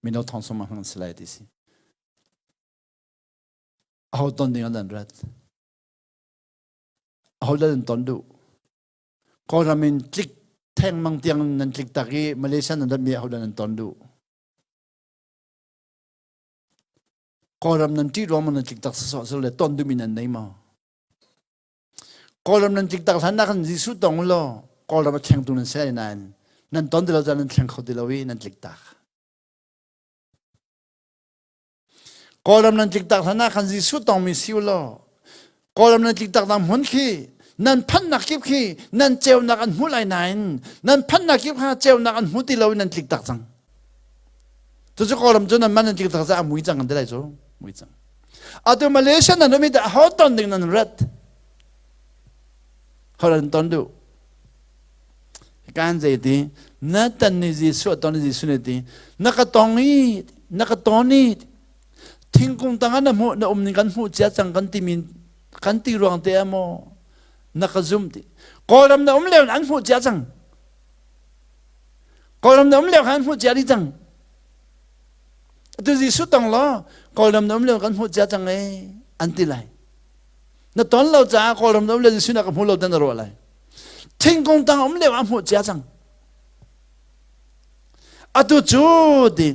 มิโนทองสมงามันสิลายันตีสิเอาตอนนี้กันรัดเอาเดินตอนดูกอลามินคลิกแทงมังเตียงนันคลิกตะกี้มาเลเซียนันมีเอาเดินตอนดูกอลามินที่รวมมันคลิกตักสอดเลยตอนดูมินันได้มากอลามนั้นจิกตักทันนักยิสุตองล้อกอลามเชียงตุนันเสียนั่นตอนที่เราจะนั่นเชียงเขาที่เราวินั่นจิกตักกอลามนั้นจิกตักทันนักยิสุตองมีสิวล้อกอลามนั้นจิกตักตามหุ่นขี้นั่นพันนักกิบขี้นั่นเจ้านักอันหูไหลนั่นพันนักกิบข้าเจ้านักอันหูที่เราวินั่นจิกตักจังตัวเจ้ากอลามจนนั้นมันนั่นจิกตักจะมุยจังกันได้จ้ะมุยจังอาตัวมาเลเซียนั่นไม่ได้เขาตอนนึงนั่นรัดเขาเรียนตอนดูการใจดีนัดตันนี่จีสุดตอนนี้จีสุดนี่นักตองนี้ทิ้งกงตังนั้นมั่วนั่นกันหูเจ้าจังกันที่มีกันที่รวงเตียมอนักซุ่มที่กอลมนั่นเลี้ยงอันหูเจ้าจังกอลมนั่นเลี้ยงอันหูเจ้าดีจังตัวจีสุดตองล้อกอลมนั่นเลี้ยงอันหูเจ้าจังเออันที่ไรนั่นตอนเราจะกอลมนั่นเลี้ยงสุนัขกับหูเราเดินรออะไรทิ้งกงตังเลี้ยงอันหูเจ้าจังอะตุจูดิ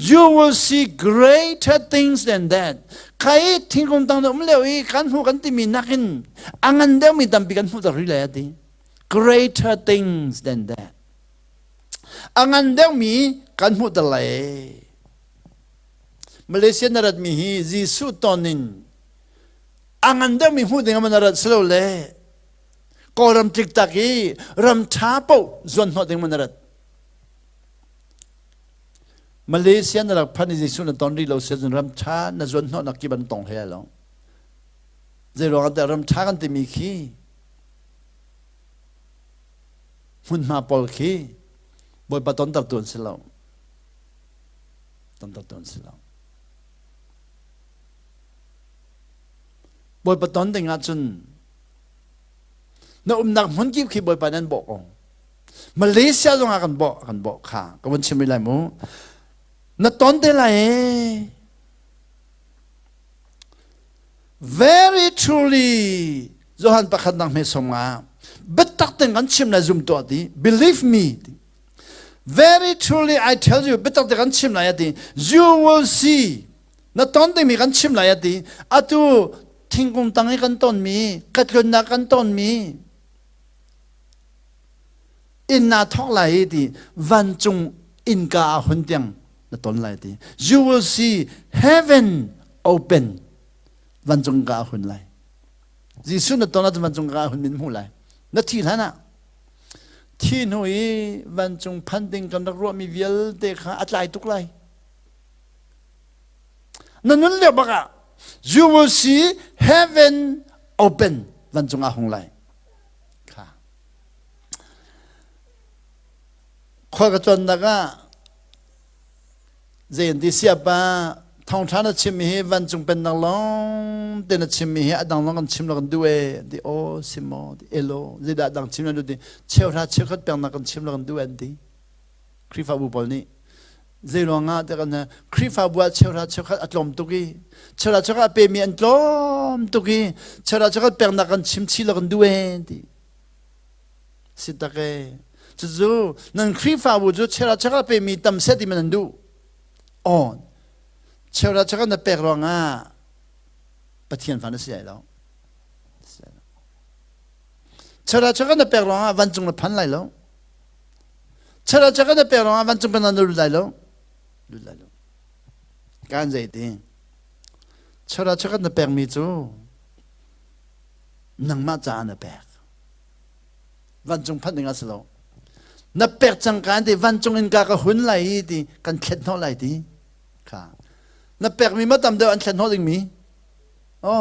you will see greater things than that ใครทิ้งกงตังเลี้ยงอีกันหูกันที่มีนักหินอันนั้นเดียวมีตั้มปีกันหูตะริเลยดิ greater things than that อังอันเดียวมีกันมุดอะไรมาเลเซียนรัฐมีฮีจีสุตอนินอังอันเดียวมีหูดิ่งมันรัฐสโลเล่ก็รำติกตะกี้รำช้าปุ๊ส่วนหัวดิ่งมันรัฐมาเลเซียนรัฐพันธุ์จีสุนตอนนี้เราเสียจนรำช้าในส่วนหัวนักกีบันตองเฮลล์เจรองแต่รำช้ากันที่มีขี้หุ่นมาปอลขี้บอยปะตอนตัดตัวสิเราตอนตัดตัวสิเราบอยปะตอนแต่งงานจนน่านักมันกิบขี้บอยปะนั้นบอกมาเลเซียต้องกันบอกค่ะก็วันเชื่อไม่ไรมั้งน่าตอนเท่าไร very truly จหันประคันดังไม่สมาบัดตักแต่งกันชิมนะจุ่มตัวดี believe me very truly I tell you บัดตักแต่งกันชิมนะยาดี you will see น่าตอนเด็กมีกันชิมนะยาดีอะตูทิ้งกงตังให้กันต้นมีกัดลนนักกันต้นมีอินนาทอกไหลดีวันจงอินกาหุ่นเตียงน่าตอนไหลดี you will see heaven open วันจงกาหุ่นไหลจีสุนน่าตอนนั้นวันจงกาหุ่นมินหูไหลนั่นที่ไหนนะที่หนุ่ยวันจงพันดิงกันรักรัวมีเวลเด็กอัดไหลทุกไหลนั่นนั่นเรียกว่า you will see heaven open วันจงอาหงไหลค่ะข้อกระจนนักเจนที่เสียบ้าท้องท่านชิมมีวันจงเป็นนักร้องเดินชิมมีอดังร้องกันชิมแล้วกันด้วยดิโอซิโมดิเอโลจะได้ดังชิมแล้วดูดิเชี่ยวท่าเชี่ยวขัดเป็นนักกันชิมแล้วกันด้วยดิคริฟาบุบอลนี่เจรองาแต่กันนะคริฟาบัวเชี่ยวท่าเชี่ยวขัดอัดลมตุกีเชี่ยวท่าเชี่ยวขัดเป็นมีอัดลมตุกีเชี่ยวท่าเชี่ยวขัดเป็นนักกันชิมชิแล้วกันด้วยดิสิตะเกจู่ๆนั่นคริฟาบุจู่เชี่ยวท่าเชี่ยวขัดเป็นมีตั้มเซติมันดูอ๋อเชื่อเราจะกันจะเปรรองปะเทียนฝันได้เสียแล้วเชื่อเราจะกันจะเปรรองวันจงละพันไหลแล้วเชื่อเราจะกันจะเปรรองวันจงเป็นนันดูไหลแล้วดูไหลแล้วการใจดีเชื่อเราจะกันจะเปรมีจูนังมาจานเปรวันจงพันหนึ่งอัศโลนับเปรจังการที่วันจงอินกากะหุ่นไหลดีกันเข็ดเท่าไหลดีค่ะนับเปรมีมาตามเดียวอันเช่นหัวดิ่งมีอ๋อ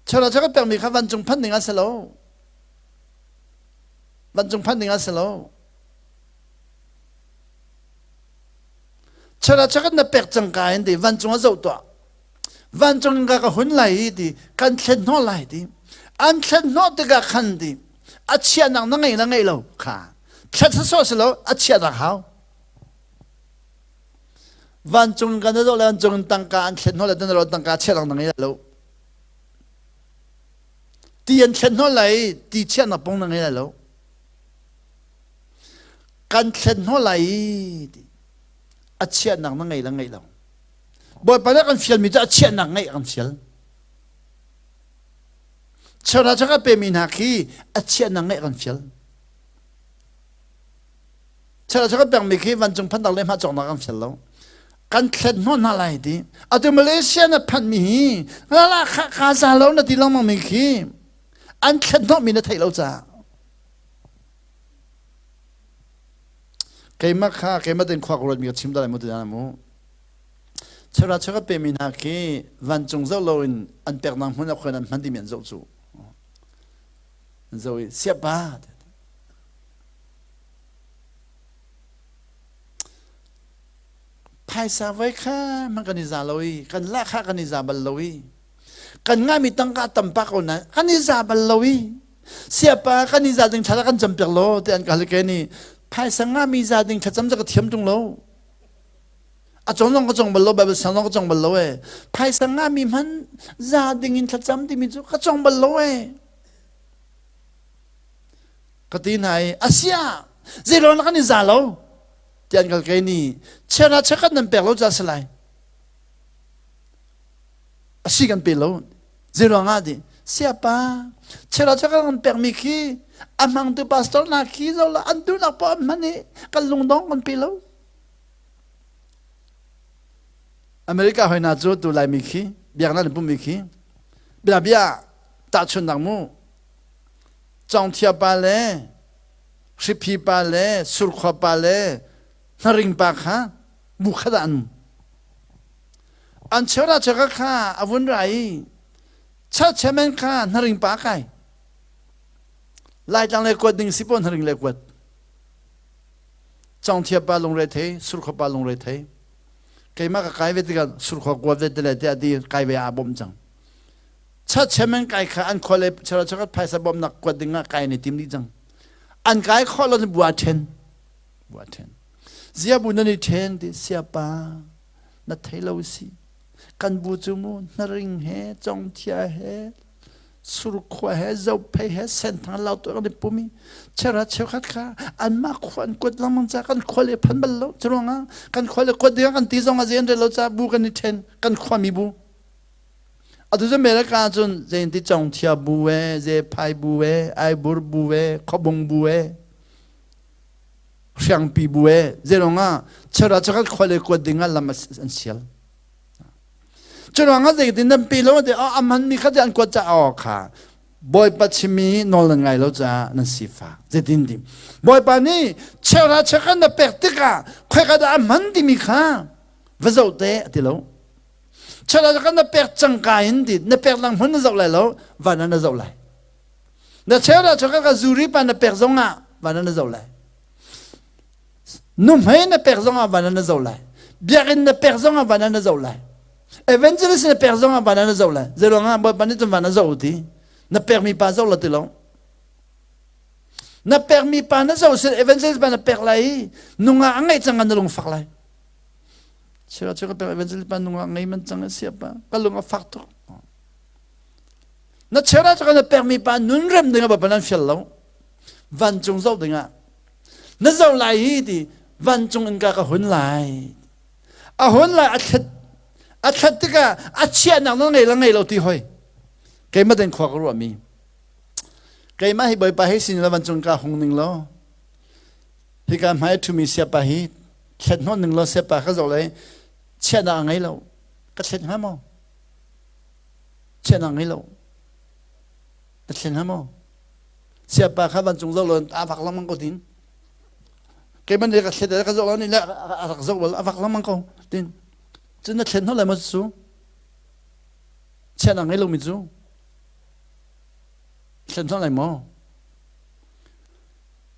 ชาวเราชาวก็เปรมีครับวันจงพันหนึ่งอัศโลวันจงพันหนึ่งอัศโลชาวเราชาวก็นับเปรจังกายดีวันจงอัศโลตัววันจงกากหุ่นไหลดีกันเช่นหัวไหลดีอันเช่นหัวตะกาขันดีอัจฉริยะนังไงเราค่ะเช่นสุดสโลอัจฉริยะนักเขาวันจงกันนั่นเราจงตั้งการเช่นหัวเราตั้งการเชื่อนังไงเราตีอันเช่นหัวไหลตีเชื่อนับปงนังไงเราการเช่นหัวไหลอัจฉริยะนังไงเราบ่อยไปแล้วกันเฟียลมีแต่อัจฉริยะนังไงกันเฟียลชาวราชก็เป็นมีนักขี้อัจฉริยะนังไงกันเฟียลชาวราชก็เป็นมีขี้วันจงพันดาวเล่มาจองนักกันเฟียลแล้วกันเข็นหัวอะไรดีเอาแต่มาเลเซียน่ะพันมีแล้วล่ะข้าซาแล้วน่ะที่เราไม่มีขี้อันเข็นหัวมีน่ะไทยเราจ้าเกี่ยมาข้าเกี่ยมาเดินขวากรถมีกับชิมได้หมดเลยนะมูชาวราชก็เป็นมีนักขี้วันจงเจ้าเราอันเปิดน้ำมันเอาคนนั้นมันที่เหม็นเจ้าจู่เจ้าเสียบ้าภายสาวไว้ค่ะมันกันนิจาลอยกันละค่ะกันนิจาบัลลอยกันง่ายมีตั้งการตั้มปักคนนั้นกันนิจาบัลลอยเสียป้ากันนิจาดึงชาละกันจำเปียกโลแต่อันกันเลยแกนี่ภายสังง่ายมีจาดึงชาจำจะกระเทียมตรงโลอาจงน้องก็จงบัลลอยแบบสังน้องก็จงบัลลอยภายสังง่ายมีมันจาดึงอินชาจำที่มีจุก็จงบัลลอยก็ตีไหนอาเซียเจริญกันนิจาโลที่อันกันนี่เชื่อนะเชื่อกันนั่นเปล่าจะสลายสิ่งกันเปล่าเจริญงาดี siapa cara cakap permiki amang tu pastor naki zau la antu nak pa mani kalung dong kon pilau Amerika hoi na zo tu lai miki biar na pun miki biar tak chun nak mu jong tia pa le shipi pa le surkha pa le naring pa kha bukhadan an cara cakap kha avun rai cha chemen kha naring pa kai lai jang le kwat ding sipon naring le kwat jong tia pa long re the surkha pa long re the kai ma ka kai ve tiga surkha kwa ve de le te adi kai ve abom jang cha chemen kai kha an khole chara chakap phaisa bom nak kwat dinga kai ni tim ni jang an kai kholo ni bua ten zia bu na ni ten di siapa na thailo si kan bu chu mu na ring he chong thia he sur khwa he zau pe he sen thang lao to ni pumi chara chakhat kha an ma khwan kwat lam cha kan khole phan bal lo chronga kan khole kwat dinga kan ti zong a zen re lo cha bu kan ni ten kan khwa mi bu adu je mera ka chun zen ti chong thia bu we je phai bu we ai bur bu we khobong bu we xiang pi bu we je ronga chara chakhat khole kwat dinga lam an sial chronga je tin nam pi lo de a man mi kha jan kwat cha o kha boy pachimi nol ngai lo cha nan sifa je tin dim boy pa ni chara chakhat na pektika khoi ka da man di mi kha vazo te ti lo chara kan na pek chang ka in di na pek lang hun zau lai lo va na zau lai na chara chaka ka zuri pa na pek zonga va na zau lai nu mai na pek zonga va na zau lai biarin na pek zonga va na zau lai evangelist na pek zonga va na zau lai zero nga ba pa ni tu va na zau ti na permis pa zau la ti lo na permis pa na zau se evangelist ba na pek lai nu nga angai chang na long fak lai Sira cakap evangelis panunga ngai mencang siapa kalau ngah faktor. Na cara cakap na permi pan nunrem dengan bapa nan fialau, vancung zau dengan, na zau lai di vancung engkau ka hun lai, hun lai atlet tiga acia nak ngai lau ti hoi, kaya maden kuak ruam mi, kaya mah hibai pahi sini la vancung ka hong ning lo, hika mai tu mi siapa hi, khet non ning lo siapa ka zau lai. Chia na ngay lâu, cắt lên hả mò? Chia na ngay lâu, cắt lên hả mò? Siapa kawan chung zau lon, avak lamang ko din. Kaya man dia cắt lên, cắt zau lon ni la, avak lamang ko din. Chứ nó lên nó lại mất số. Chia na ngay lâu mình số. Lên nó lại mò.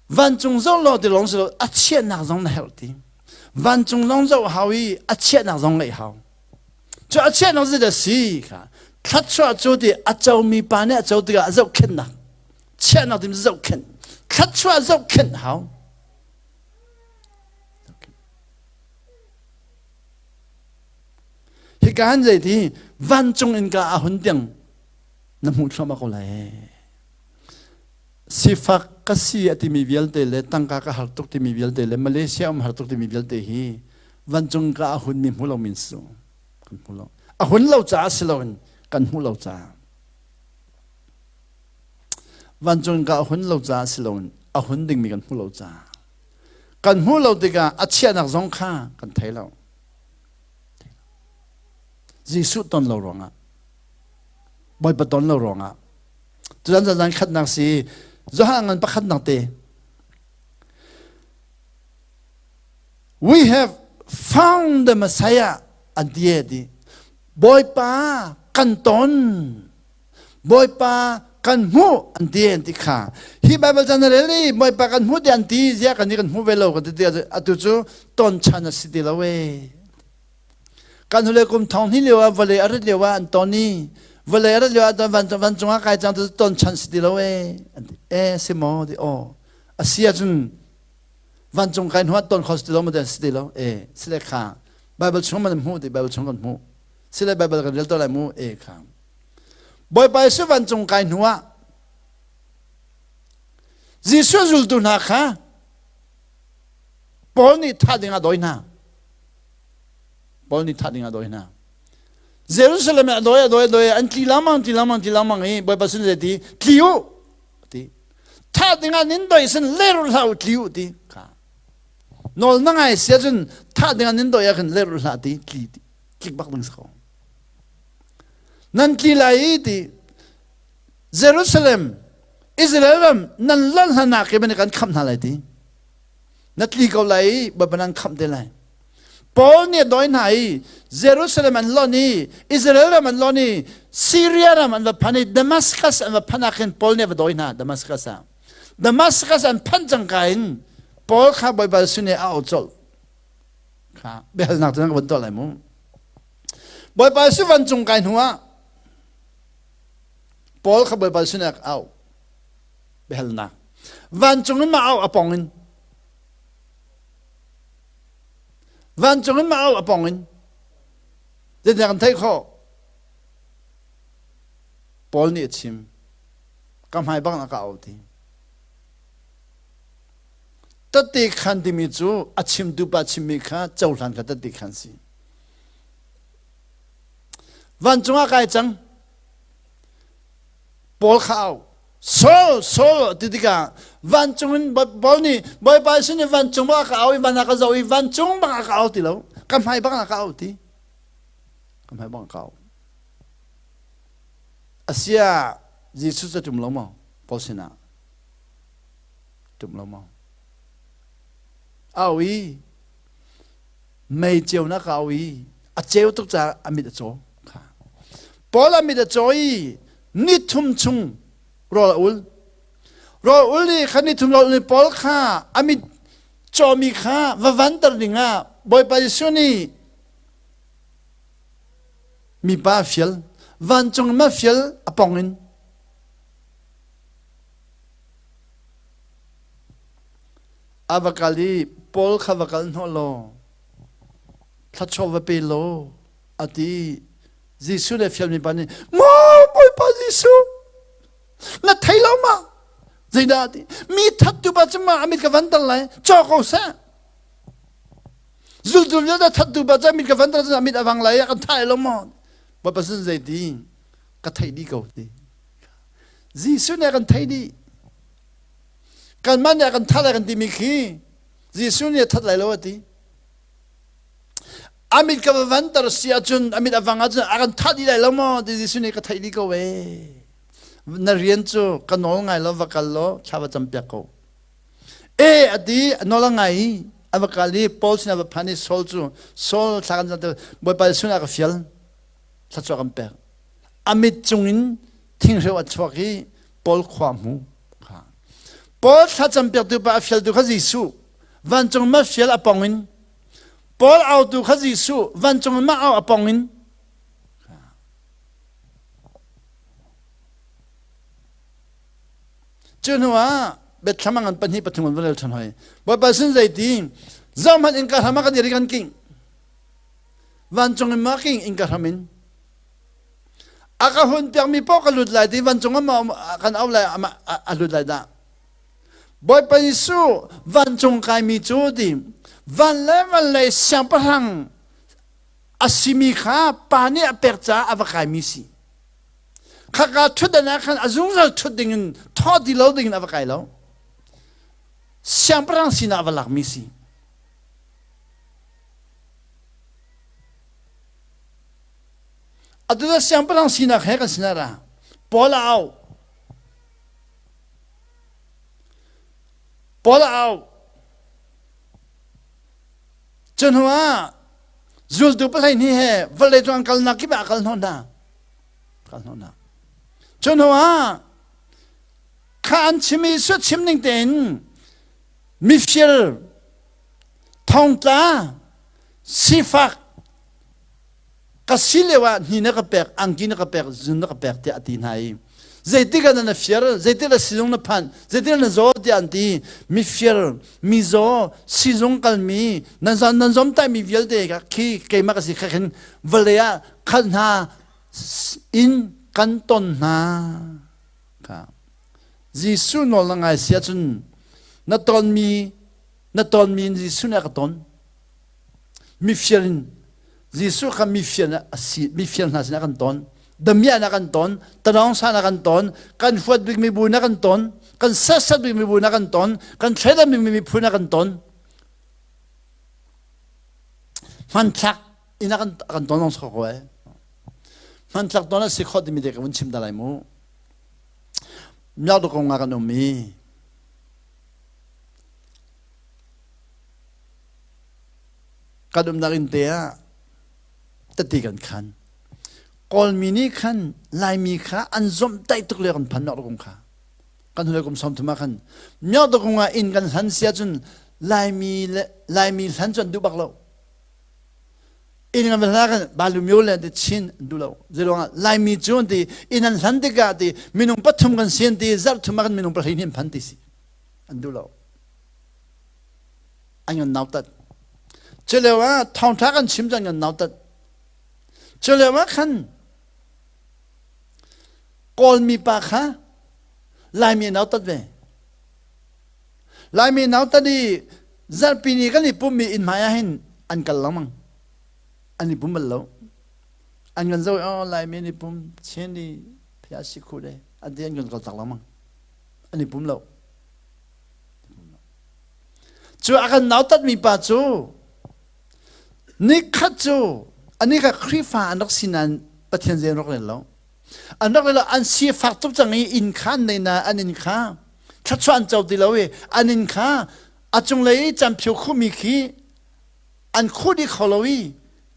Van chung zau lo thì long sự, chia na zong na hậu tin. Van chung long zau hao yi a chiat na zong lei hao. Cho a chiat na zi de si ka. Kat chua zhou di a zhou mi pa ne a zhou di a zhou ken na. Chiat na dim zhou ken. Kat chua zhou ken hao. Hi ka han zai di van chung in ka a hun tiang na mu chua ma ko lai. Sifak kasi ati mi vial te le tangka ka hartuk ti mi vial te le Malaysia hartuk ti mi vial te hi vanjung ka ahun mi mulo min su kan mulo ahun lo cha silon kan mulo cha vanjung ka ahun lo cha silon ahun ding mi kan mulo cha kan mulo diga achia nak zong kha kan thailo jisu ton lo ronga boy paton lo ronga tuan khat nak si Zohangan pakhat nang te. We have found the Messiah at the end. Boy pa kanton. Boy pa kan mu at the end ka. Hi Bible generally boy pa kan mu dian ti zia kan mu velo kan ti atu ton chana sidilawe. Kan hule kum thong hi lewa vale ar lewa Antoni. Valera liu ada van chunga kai chang tu ton chan si lo se mo di o asia jun van chung kai nuat ton khos lo mo den si lo sile kha Bible chung ma mu di Bible chung kan mu sile Bible kan rel to lai mu kha boy pai su van chung kai nuwa jisu zul tu na kha pol ni tha dinga doina Jerusalem doi an tilamang e boy pasin le ti tliu ti tha dinga nin doi sen lerul lau tliu ti ka nol na ngai sia jun tha dinga nin doi kan lerul la ti tli klik bak ding sa nan tli lai ti Jerusalem Israel nan lan hana ke ben kan kham na lai ti natli ko lai ba banan kham de lai Paul ne doi nai Jerusalem an loni Israel an loni Syria an pani Damascus an panakin Paul ne doi na Damascus an panjang kain Paul kha boy ba sune a chol kha bel nak tang ban to lai mu boy ba su van chung kain huwa Paul kha boy ba sune a bel na van chung ma a apongin van chung ma a apongin de kan thai kho Paul ni chim kam hai bang na ka au ti tati khan ti mi chu achim du pa chim mi kha chaulan ka tati khan si van chung a kai chang Paul khao sol titika van chung Paul ni boy pa sin van chung ba ka au van ka zo van chung ba ka au ti lo kam hai bang na ka au ti kam hai bang ka au Asia Jesus sa tum lo mo Paul sina tum lo mo awi mei chiu na ka awi a chiu tuk cha amit cho kha Paul amit cho I ni thum chung ro ul ni khani thum lo ni Paul kha amit cho mi kha va van tar dinga boy pa suni mi pa fiel van chung ma fiel apongin avakali Paul khavakal no lo thacho pe lo ati Jisu le fiel mi pani mo boy pa Jisu na thailo ma zaida ti mi thattu ba chama amit ka vandal lai cho ko sa zul da thattu ba chama amit ka vandal amit awang lai kan thailo mo boy pa sun zaidi ka thai di ko ti Jisu ne kan thai di kan man ya kan thala kan ti mi khi Jisu ne that lai lo ti amit ka van tar sia chun amit awanga chun akan thadi lai lo mo ti Jisu ne ka thai di ko we na rian chu ka nol ngai lo vakal lo chawa champya ko e adi nol ngai avakali Paul sina va phani sol thakan ja boy pa suna ka fial thacho kam pe amit chungin thing rewa chwaki Paul khwamu Paul thacham pe tu pa fial tu kha Jisu van chung ma fial apongin Paul out tu kha Jisu van chung ma au apongin chunwa bet thamangan panhi pathungan vel than hoi boy pa sin zai ti zaman in ka hama ka diri kan king van chung ma king in ka hamin aka hun piang mi po ka lut lai ti van chung ma kan au lai alut lai da boy pa Jisu van chung kai mi chu di van le siang parang asimi kha pani apercha avakai mi si khaka thudana khan azung zal thudingin thodi lo dingin avakai lo siang parang sina avalak mi si adula siang parang sina khe kan sinara pola au chunwa zul tu palai ni he vale tu angkal na ki ba kal nona chunwa khan chimi su chimning ten mifshir thongta sifak kasilewa ni na ka pek angki na ka pek zun na ka pek te atinai Zaitika na fier, zaitika sizong na pan, zaitika na zo di anti, mi fier, mi zo, sizong kalmi, nanzom tay mi viel de ki kay makasi kakin valaya kanha in kanton na ka. Jisu no lang ay siya chun na ton mi Jisu na katon, mi fierin ยิสุขมีเฟียนมีเฟียนนาสนักันตอนดมียนักันตอนตนองสานักันตอนกันฟวดบิกมีบูนักันตอนกันเสสบิกมีบูนักันตอนกันเทรดบิกมีพูนักันตอนมันชักอินักันตอนน้องสกอเอมันชักตอนนั้นสิขอดมีเด็กวันชิมได้มูมีอะไรก็งากันอมีกระดุมนักอินเดียตัดตีกันขันกอลมินีขันลายมีขาอันซอมไตตุกเลี้ยกันพันนอกกงขากันเลยกมสมทุมาขันมีอะไรก็งาอินกันสันเสียจนลายมีสันจนดูบักเราอินกันเป็นอะไรกันบาลูมิโอเลนติชินดูเราเรื่องลายมีจนที่อินันสันติกาที่มินุงปัทุมกันเสียนที่จับทุมากันมินุงประเทศนี้พันติสิอันดูเราอันยังนาวตัดเจริญว่าทองทักันชิมจังยังนาวตัดเจริญว่าขันกอลมีปากฮะลายมีนาวตัดเวลายมีนาวตัดดีจับปีนี้กันนี่ปุ่มมีอินหมายเห็นอันกันละมั้งอันนี้ปุ่มมันแล้วอันกันจะว่าลายมีนี่ปุ่มเช่นนี้พยาสิคุเลยอันเดียนกันก็ตักละมั้งอันนี้ปุ่มแล้วจู่อาการนาวตัดมีปากจู่นี่ขัดจู่อันนี้ก็ครีฟ้าอันรักสินันปะเทียนเจนรักเลยแล้วอันรักเลยแล้วอันเสียฝักตุกจังนี้อินข้านในนาอันอินข้าชัดชวนเจ้าดีแล้วเว้อันอินข้าอาจงเลยจำเพียวคู่มีขี้อันคู่ที่เขาเลย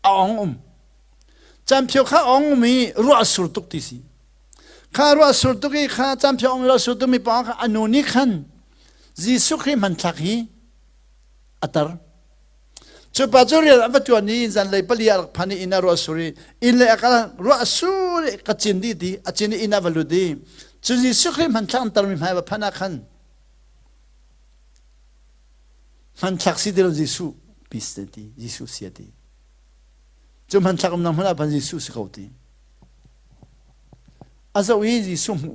อ่องจำเพียวข้าอ่องมีรัวสุดตุกที่สิข้ารัวสุดตุกที่ข้าจำเพียวอ่องรัวสุดตุกมีปองข้าอันนู้นนี่ขันยิสุคริมันทักฮีอัตร์จุดปัจจุบันอันตัวนี้จันเลยปลีอาพันอินารัวสุรีอินเลยอาการรัวสุรีกัจจินดีอาจินอินาวัลุดีจุดยิสุคริมันทักอันตรมิหายว่าพันขันมันทักสิเดลยิสุพิสต์ดียิสุเสียดีจุดมันทักมันพันยิสุสกาวดีอาจจะวิยิสุมู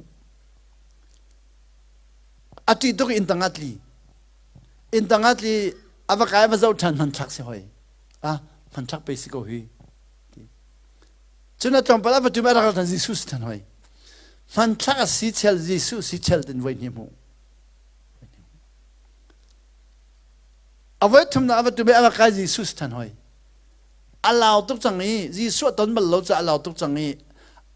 อาทิตย์ตุกอินตังอัตลีอาว่าใครมาเจ้าทันมันชักเสียหอยมันชักไปสิโกฮีจนนั้นจอมปลาปัจจุบันเราทันยิสุสทันหอยมันชักสิเชลยิสุสิเชลdenไว้เนี่ยมูเอาไว้ทำนะปัจจุบันอาว่าใครยิสุสทันหอยอาลาวตุกจังนี้ยิสุตอนมันเราจะอาลาวตุกจังนี้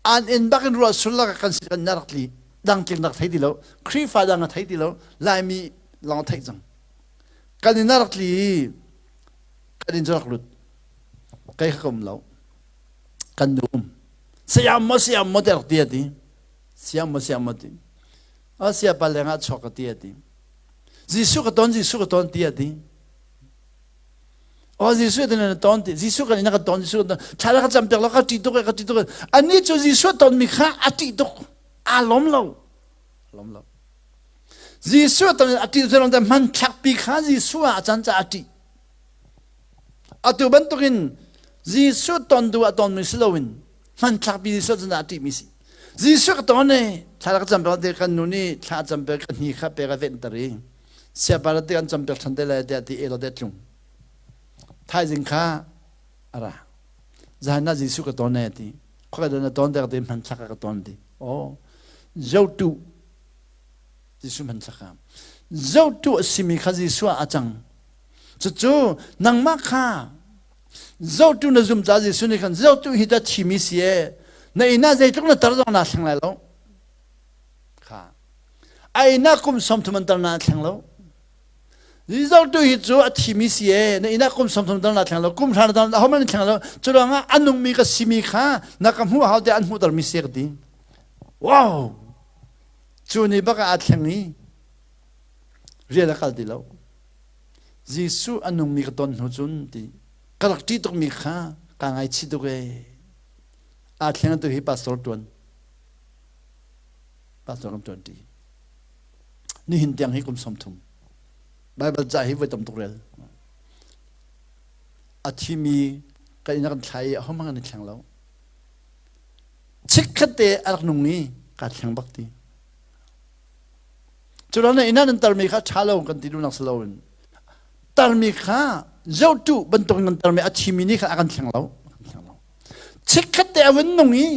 อันอินบักอินรัวสุลละกันสิกันนักลีดังจริงนักไทยดีแล้วครีฟ้าดังไทยดีแล้วลายมีลองไทยจังกันอินนักลีกันอินจักรุดใครเข้ามาแล้วกันดูเสียมมาเด็กเดียดีเสียมมาดีเสียไปเลยงั้นช็อกเดียดียิสุกตอนเดียดียิสุกันตอนยิสุกันนักตอนยิสุกันชาลักจำเป็นแล้วก็ติดตุกอันนี้จู่ยิสุตอนมีข้าติดตุกล้มเรายิสุตอนติดตุกแต่มันชักปีข้ายิสุอาจารย์จะติตัวบันตุกินยิสุตอนดูตอนมิสโลวินมันชักปียิสุจะติมิสิยิสุตอนเนี่ยชาลักจำเป็นเด็กกันนู่นนี่ชาจำเป็นกันนี่ข้าเป็นกันเวนตรีเสียบาร์เด็กกันจำเป็นฉันเดลเดียที่เอโรเดตุงไทยจิงข้าอะไรจะให้น่ายิสุกตอนเนี่ยที่ข้าเดินตอนเด็กเดินมันชักกตอนที่เจ้าตัวยิสุมันชักเจ้าตัวสิมีข้ายิสุอาจังจู่นังมาข้าเจ้าตัวนั่งจุ่มใจยิสุนี่ขันเจ้าตัวฮิตาชิมิเสียในน่าใจตุกนั่งตระดองน่าช่างแล้วข้าไอ้น่าคุมสมทุมันตระน่าช่างแล้วเจ้าตัวฮิตจู่ชิมิเสียในน่าคุมสมทุมันตระน่าช่างแล้วคุมทางตระน่าเขาไม่ช่างแล้วจู่ว่างั้นอันนุ่มมีก็สิมีข้านักหัวเขาเดี๋ยวอันหัวตระมิเสียดีว้าวจู่นี่บักอาช่างนี้เรียกกันดีแล้วยิสุอันนุ่มมีกตอนหัวจุนดีกระดักที่ตรงมีข้ากางไอชิดด้วยอาช่างตัวฮิปัสสรตัวปัสสรตัวดีนี่หินเตียงให้กุมสมทุมไบเบิลใจให้ไว้ตำตุเรลอาทิมีกันนักไทยเขามากันแข่งแล้วชิคเตะอักนุ่งนี้การแข่งบักตีจุดนั้นอินันตร์มีข้าชาลงกันที่ดูนักสลาวนตร์มีข้าเจ้าตู้บรรทุกนันตร์มีอาทิมีนี่ข้ากันแข่งแล้ว เช็คคัดแต่วันนงอี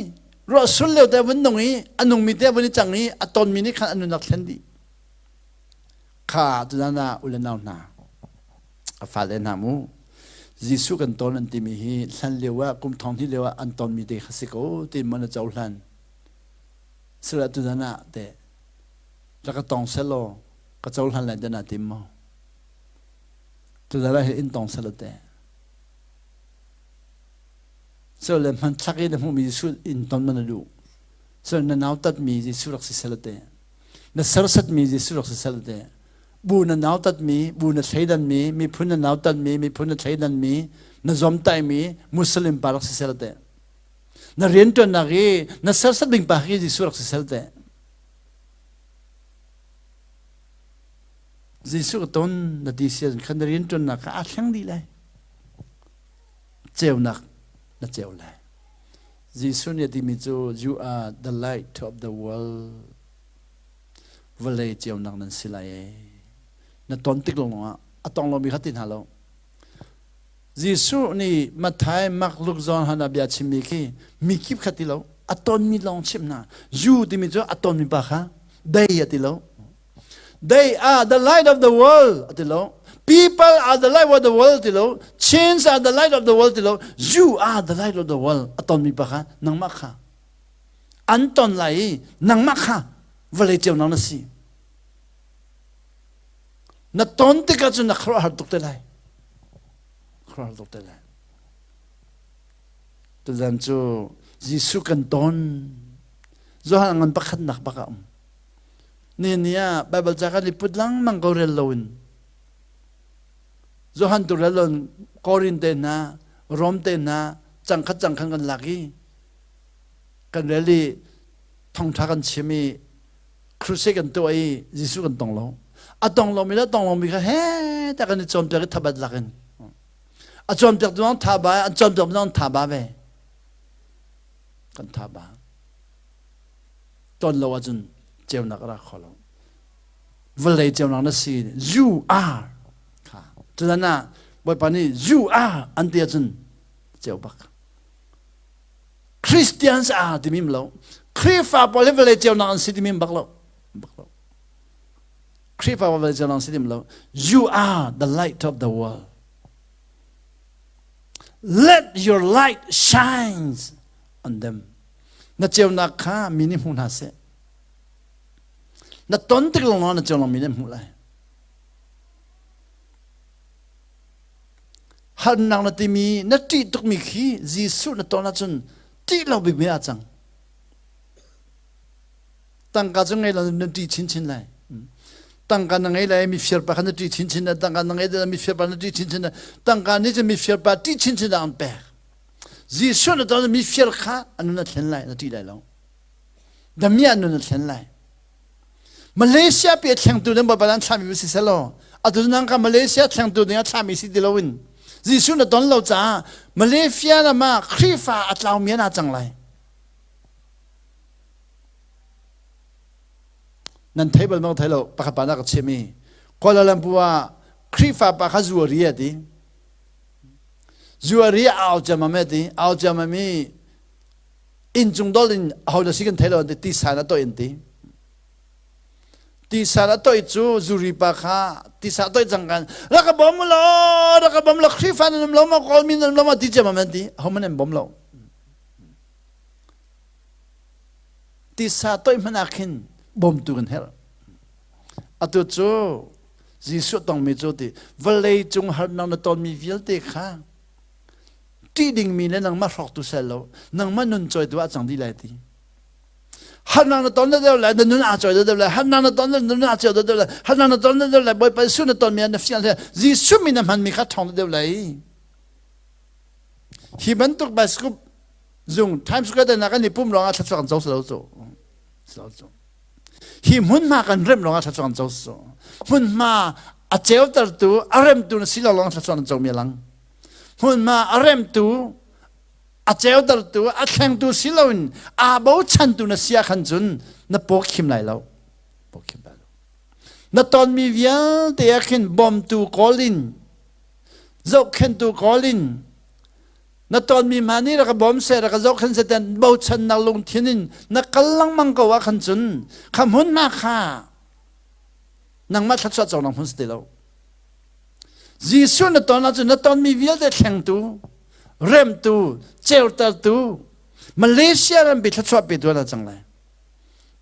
รอสุดเร็วแต่วันนงอีอันนงมีแต่วันนี้จังอีอัตอนมีนี่ขันอันนักเล่นดีข้าตุนานาอุลนาวนาฟาเลนามูยิสุกันตอนอันที่มีฮีสันเลียวว่ากุมทองที่เลียวว่าอันตอนมีเด็กสิโกที่มันจะเอาลันสุดตุนานาแต่แล้วก็ตองเซโลก็จะเอาลันเลยเดินอาทิมอตุนานาเห็นตองเซโลแต่ส่วนมันชักยิ่งมันมีสุดอินตอนมันดูส่วนนั้นเอาตัดมีสุดรักษาเซโลแต่นั้นสารสัตมีสุดรักษาเซโลแต่บูนันเอาตัดบูนันใช้ดันมีพุนนันเอาตัดมีพุนนันใช้ดันนันจอมไตมุสลิมปารักษาเสลเตนันเรียนตัวนักนันสารสัตบิงปากีจิสุรักษาเสลเตจิสุกตนนัดดิเสียนขันเรียนตัวนักอาช่างดีเลยเจ้านักนัดเจ้าเลยจิสุเนี่ยที่มีจู you are the light of the world วันเลยเจ้านักนั้นสิเลยนัตอนติกลงอ่ะตองเรามีขัดตินหาเรายิสุนี่มาไทยมักลุกจอนฮันอาบิอาชิมิคีมีคิบขัดติเราตอนมีลองชิมนะยูที่มีจ้าตอนมีปะคะได้ยติเรา they are the light of the world ติเรา people are the light of the world ติเรา chains are the light of the world ติเรา you are the light of the world ตอนมีปะคะนังมักค่ะอันตอนไหลนังมักค่ะวันเลยเจ้านังนั่นสินัตอนที่ก็จะนักคราหัดตุกเตลัยคราหัดตุกเตลัยตัวนั้นจูยิสุกันตอนจะหาเงินปักขัดนักปักเนี่ยไบเบิลจากการพูดลังมังกรเรลลนจะหันตัวเรลลนกอรินเตนะรอมเตนะจังขันกันลักกี้กันเรลี่ท่องทักกันเชื่อมีครูเซกันตัวไอ้ยิสุกันตองเราตองเราไม่ได้ตองเราไม่แค่เฮ้แต่กันจอมเปียกทับบัดลักกันจอมเปียกต้องทับบ้าจอมเปียกต้องทับบ้าไปกันทับบ้าตอนเราว่าจนเจ้านักรักเขาเราวันเลยเจ้านักนั่นสิ you are ค่ะจนนั้นนะวันปานนี้ you are อันเดียจนเจ้าบัก Christians are ที่มิมเราคริสต์ฟ้าพอเลยวันเลยเจ้านักอันสิที่มิมบักเราคริสต์ฟ้าพอเลยเจ้านักสิที่มิมเรา you are the light of the world let your light shines on them นั่นเจ้านักข้ามินิมุนาเสนั่นตอนที่เรานั่นเจ้านักมินิมุเลยฮันนักนั่นที่มีนั่นที่ตุกมีขี้ยิสุนั่นตอนนั้นจนที่เราบิบอาจังตั้งกันจังไงเรานั่นที่ชินเลยตั้งกันยังไงเลยมีเฟียร์ปะกันนั่นที่ชินเลยตั้งกันยังไงเลยมีเฟียร์ปะนั่นที่ชินเลยตั้งกันนี่จะมีเฟียร์ปะที่ชินเลยอันเปะยิสุนั่นตอนนั้นมีเฟียร์ข้าอันนั้นเห็นเลยนั่นที่ได้แล้วดำมีอันนั้นเห็นเลยมาเลเซียเปียเชียงตุนบ่บาลันชามีวิสิเซลอตุนังกับมาเลเซียเชียงตุนเนี่ยชามีสิเดลวินยิสุนั่นตอนเราจ้ามาเลเซียน่ะมาคริฟ้าอัตลาวเมียน่าจังไรนั่นเทเบิลมังเทโลปะขับปานักเชมีกอลาลัมปัวคริฟ้าปะขับจัวเรียดีจัวเรียเอาจามาเมดีเอาจามามีอินจุงดอลินเอาจะสิกันเทโลเดติสานะตัวอินตีที่สารตัวจูจุริปะข้าที่สารตัวจังกันแล้วก็บ่มโลคริฟันนั่นเรามาคอลมินนั่นเรามาที่จะมาเมนตีเขามันเองบ่มโลที่สารตัวมันอาคินบ่มตุกันเฮลอัตุจูจิสุต้องมีจูติเวลัยจงหันนังตอนมีวิลเตข้าที่ดิ่งมีเนี่ยนังมาสอกตุเซลโลนังมานุนจอยตัวจังดีเลยทีฮันนันตอนนั้นเดี๋ยวเลยนุ่นอาจจะเดี๋ยวเลยฮันนันตอนนั้นนุ่นอาจจะเดี๋ยวเลยฮันนันตอนนั้นเดี๋ยวเลยบ่อยไปสุนตอนมีอันฟิลเลยยิสุมีน้ำมันมีข้าทองเดี๋ยวเลยฮิบันตุกบาสกุบจุงไทม์สกุลเดินนักนี่ปุ่มร้องอาชัดสวรรค์เจ้าสู้ฮิมุนมากันเริ่มร้องอาชัดสวรรค์เจ้าสู้มุนมาอาเจ้าตัดตัวอารมณ์ตัวนั้นสิเราร้องอาชัดสวรรค์เจ้ามีหลังมุนมาอารมณ์ตัวอาเจ้าตัดตัวอาแข่งตัวสิเราอินอาบ่ชันตัวนั้นเสียขันจุนนับปกขิมไหลเราปกขิมไปแล้วนับตอนมีเวียนแต่ยังบอมตัวกอลินเจ้าเข็นตัวกอลิน na ton mi mani ra ka bom se ra ka zok khan se ten bo chan na lung thinin na kallang mang ka wa khan chun kham hun ma kha nang ma thlat chaw nang hun ste lo jisu na ton mi vial de thleng tu rem tu cheu ta tu Malaysia ram bi thlat chaw pe tu na chang lai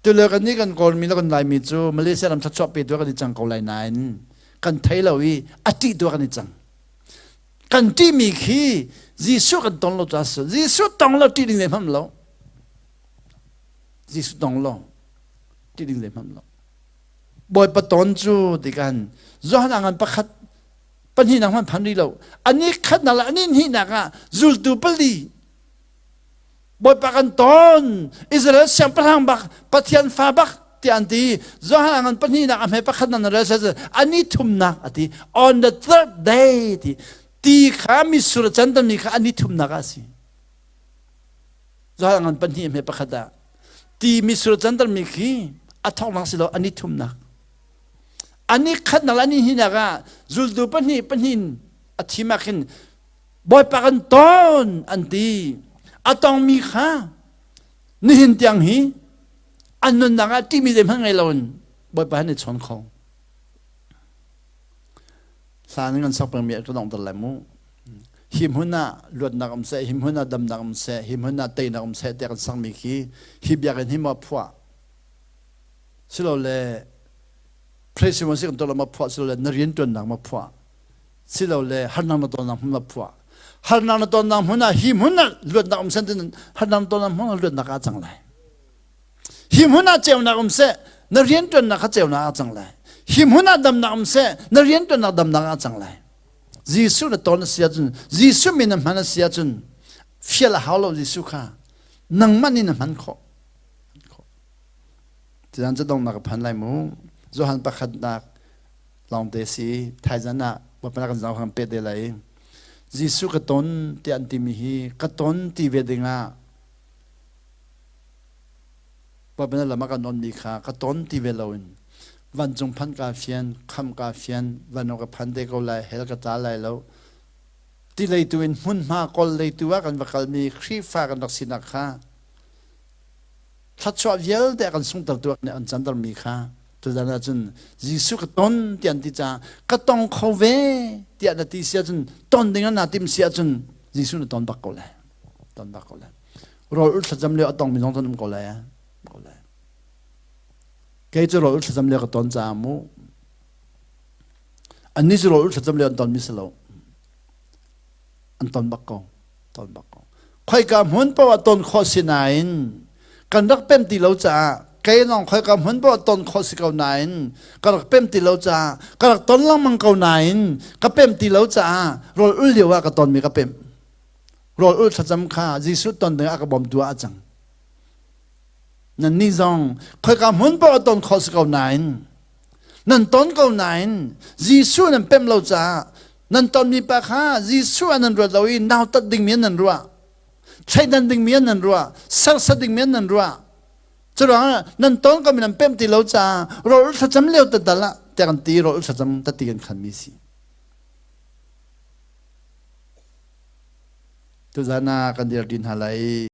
tu le kan ni kan kol mi la kan lai mi chu Malaysia ram thlat chaw pe tu kan ni chang ko lai nain kan thai lo wi ati tu kan ni chang kan ti mi khi jisu kan ton lo ta so jisu tong lo ti ding le pham lo jisu tong lo ti ding le pham lo boy pa ton chu ti kan zo han angan pakhat pan hi nang man phan ri lo ani khat na la ani hi na ka zul tu pali boy pa kan ton Israel siang prang bak pathian fa bak ti anti zo han angan pan hi na ka me pakhat na ra sa ani thum na ati on the third day ti kha mi sur chan tam ni kha ani thum na ka si zo han angan pan hi me pakhada ti mi sur chan tam mi khi athong lang si lo ani thum na ani khat na ani hi na ga zul du pan hin athima khin boy pa kan ton anti atong mi kha ni hin tiang hi anun na ga ti mi dem hang ai lon boy pa ni chon khong sa ni ngan sak pang mi to dong dal mu him huna luat na kam se him huna dam na kam se him huna te na kam se te kan sang mi khi hi bia kan hi ma phwa silo le Praise Him wasik dola mapua silo le narian tuan nang mapua silo le harnang na tuan nang mapua harnang na tuan nang huna him huna luat na umsen tin harnang tuan nang huna luat na ka chang lai him huna cheu na umse narian tuan na ka cheu na ka chang lai him huna dam na umse narian tuan na dam na ka chang lai Jisu na tuan sia chun Jisu min na man sia chun fiel haulo Jisu kha nang man ni na man kho tian cha dong na ka phan lai mu Zohan pakhat nak long desi thaizana bapana kan jaw ham pe de lai Jisu ka ton ti anti mi hi ka ton ti vedinga bapana lama kan non mi kha ka ton ti veloin van jong phan ka fian kham ka fian vano ka phan de ko lai hel ka ta lai lo ti lei tuin hun ma kol lei tuwa kan vakal mi khri fa kan dak sinak kha that chwa vel de kan sung tar tu an chandar mi kha tu dana chun Jisu ka ton tian ti cha ka tong kho ve tia na ti sia chun ton ding na tim sia chun Jisu na ton bak ko la ro ul thajam le atong mi nong ton ko la ya ko la ke chu ro ul thajam le ka ton cha mu an ni chu ro ul thajam le an ton mi selo an ton bak ko khoi ka mun pa wa ton kho sinain kan rak pem ti lo cha cái lòng khơi cầm hấn bộ tôn khó sĩ cầu nãy các đặc bêm tì lâu cha các đặc tôn lăng mang cầu nãy các bêm tì lâu cha rồi ul liều các tôn mi các bêm rồi ul thật dâm kha Giêsu tôn đừng các bom tua chẳng nên ni dòng khơi cầm hấn bộ tôn khó sĩ cầu nãy nên tôn cầu nãy Giêsu nên bêm lâu cha nên tôn mi bạc ha Giêsu nên rồi lâu y nào tất đình miên nên rồi chạy nên đình miên nên rồi sắc sắc đình miên nên rồi cho rằng nên tôn có mình bêm tì lâu cha rồi thật chấm liều tật la tiền tì rồi thật chấm tật tiền khăn mi si tu zana kan dia din halai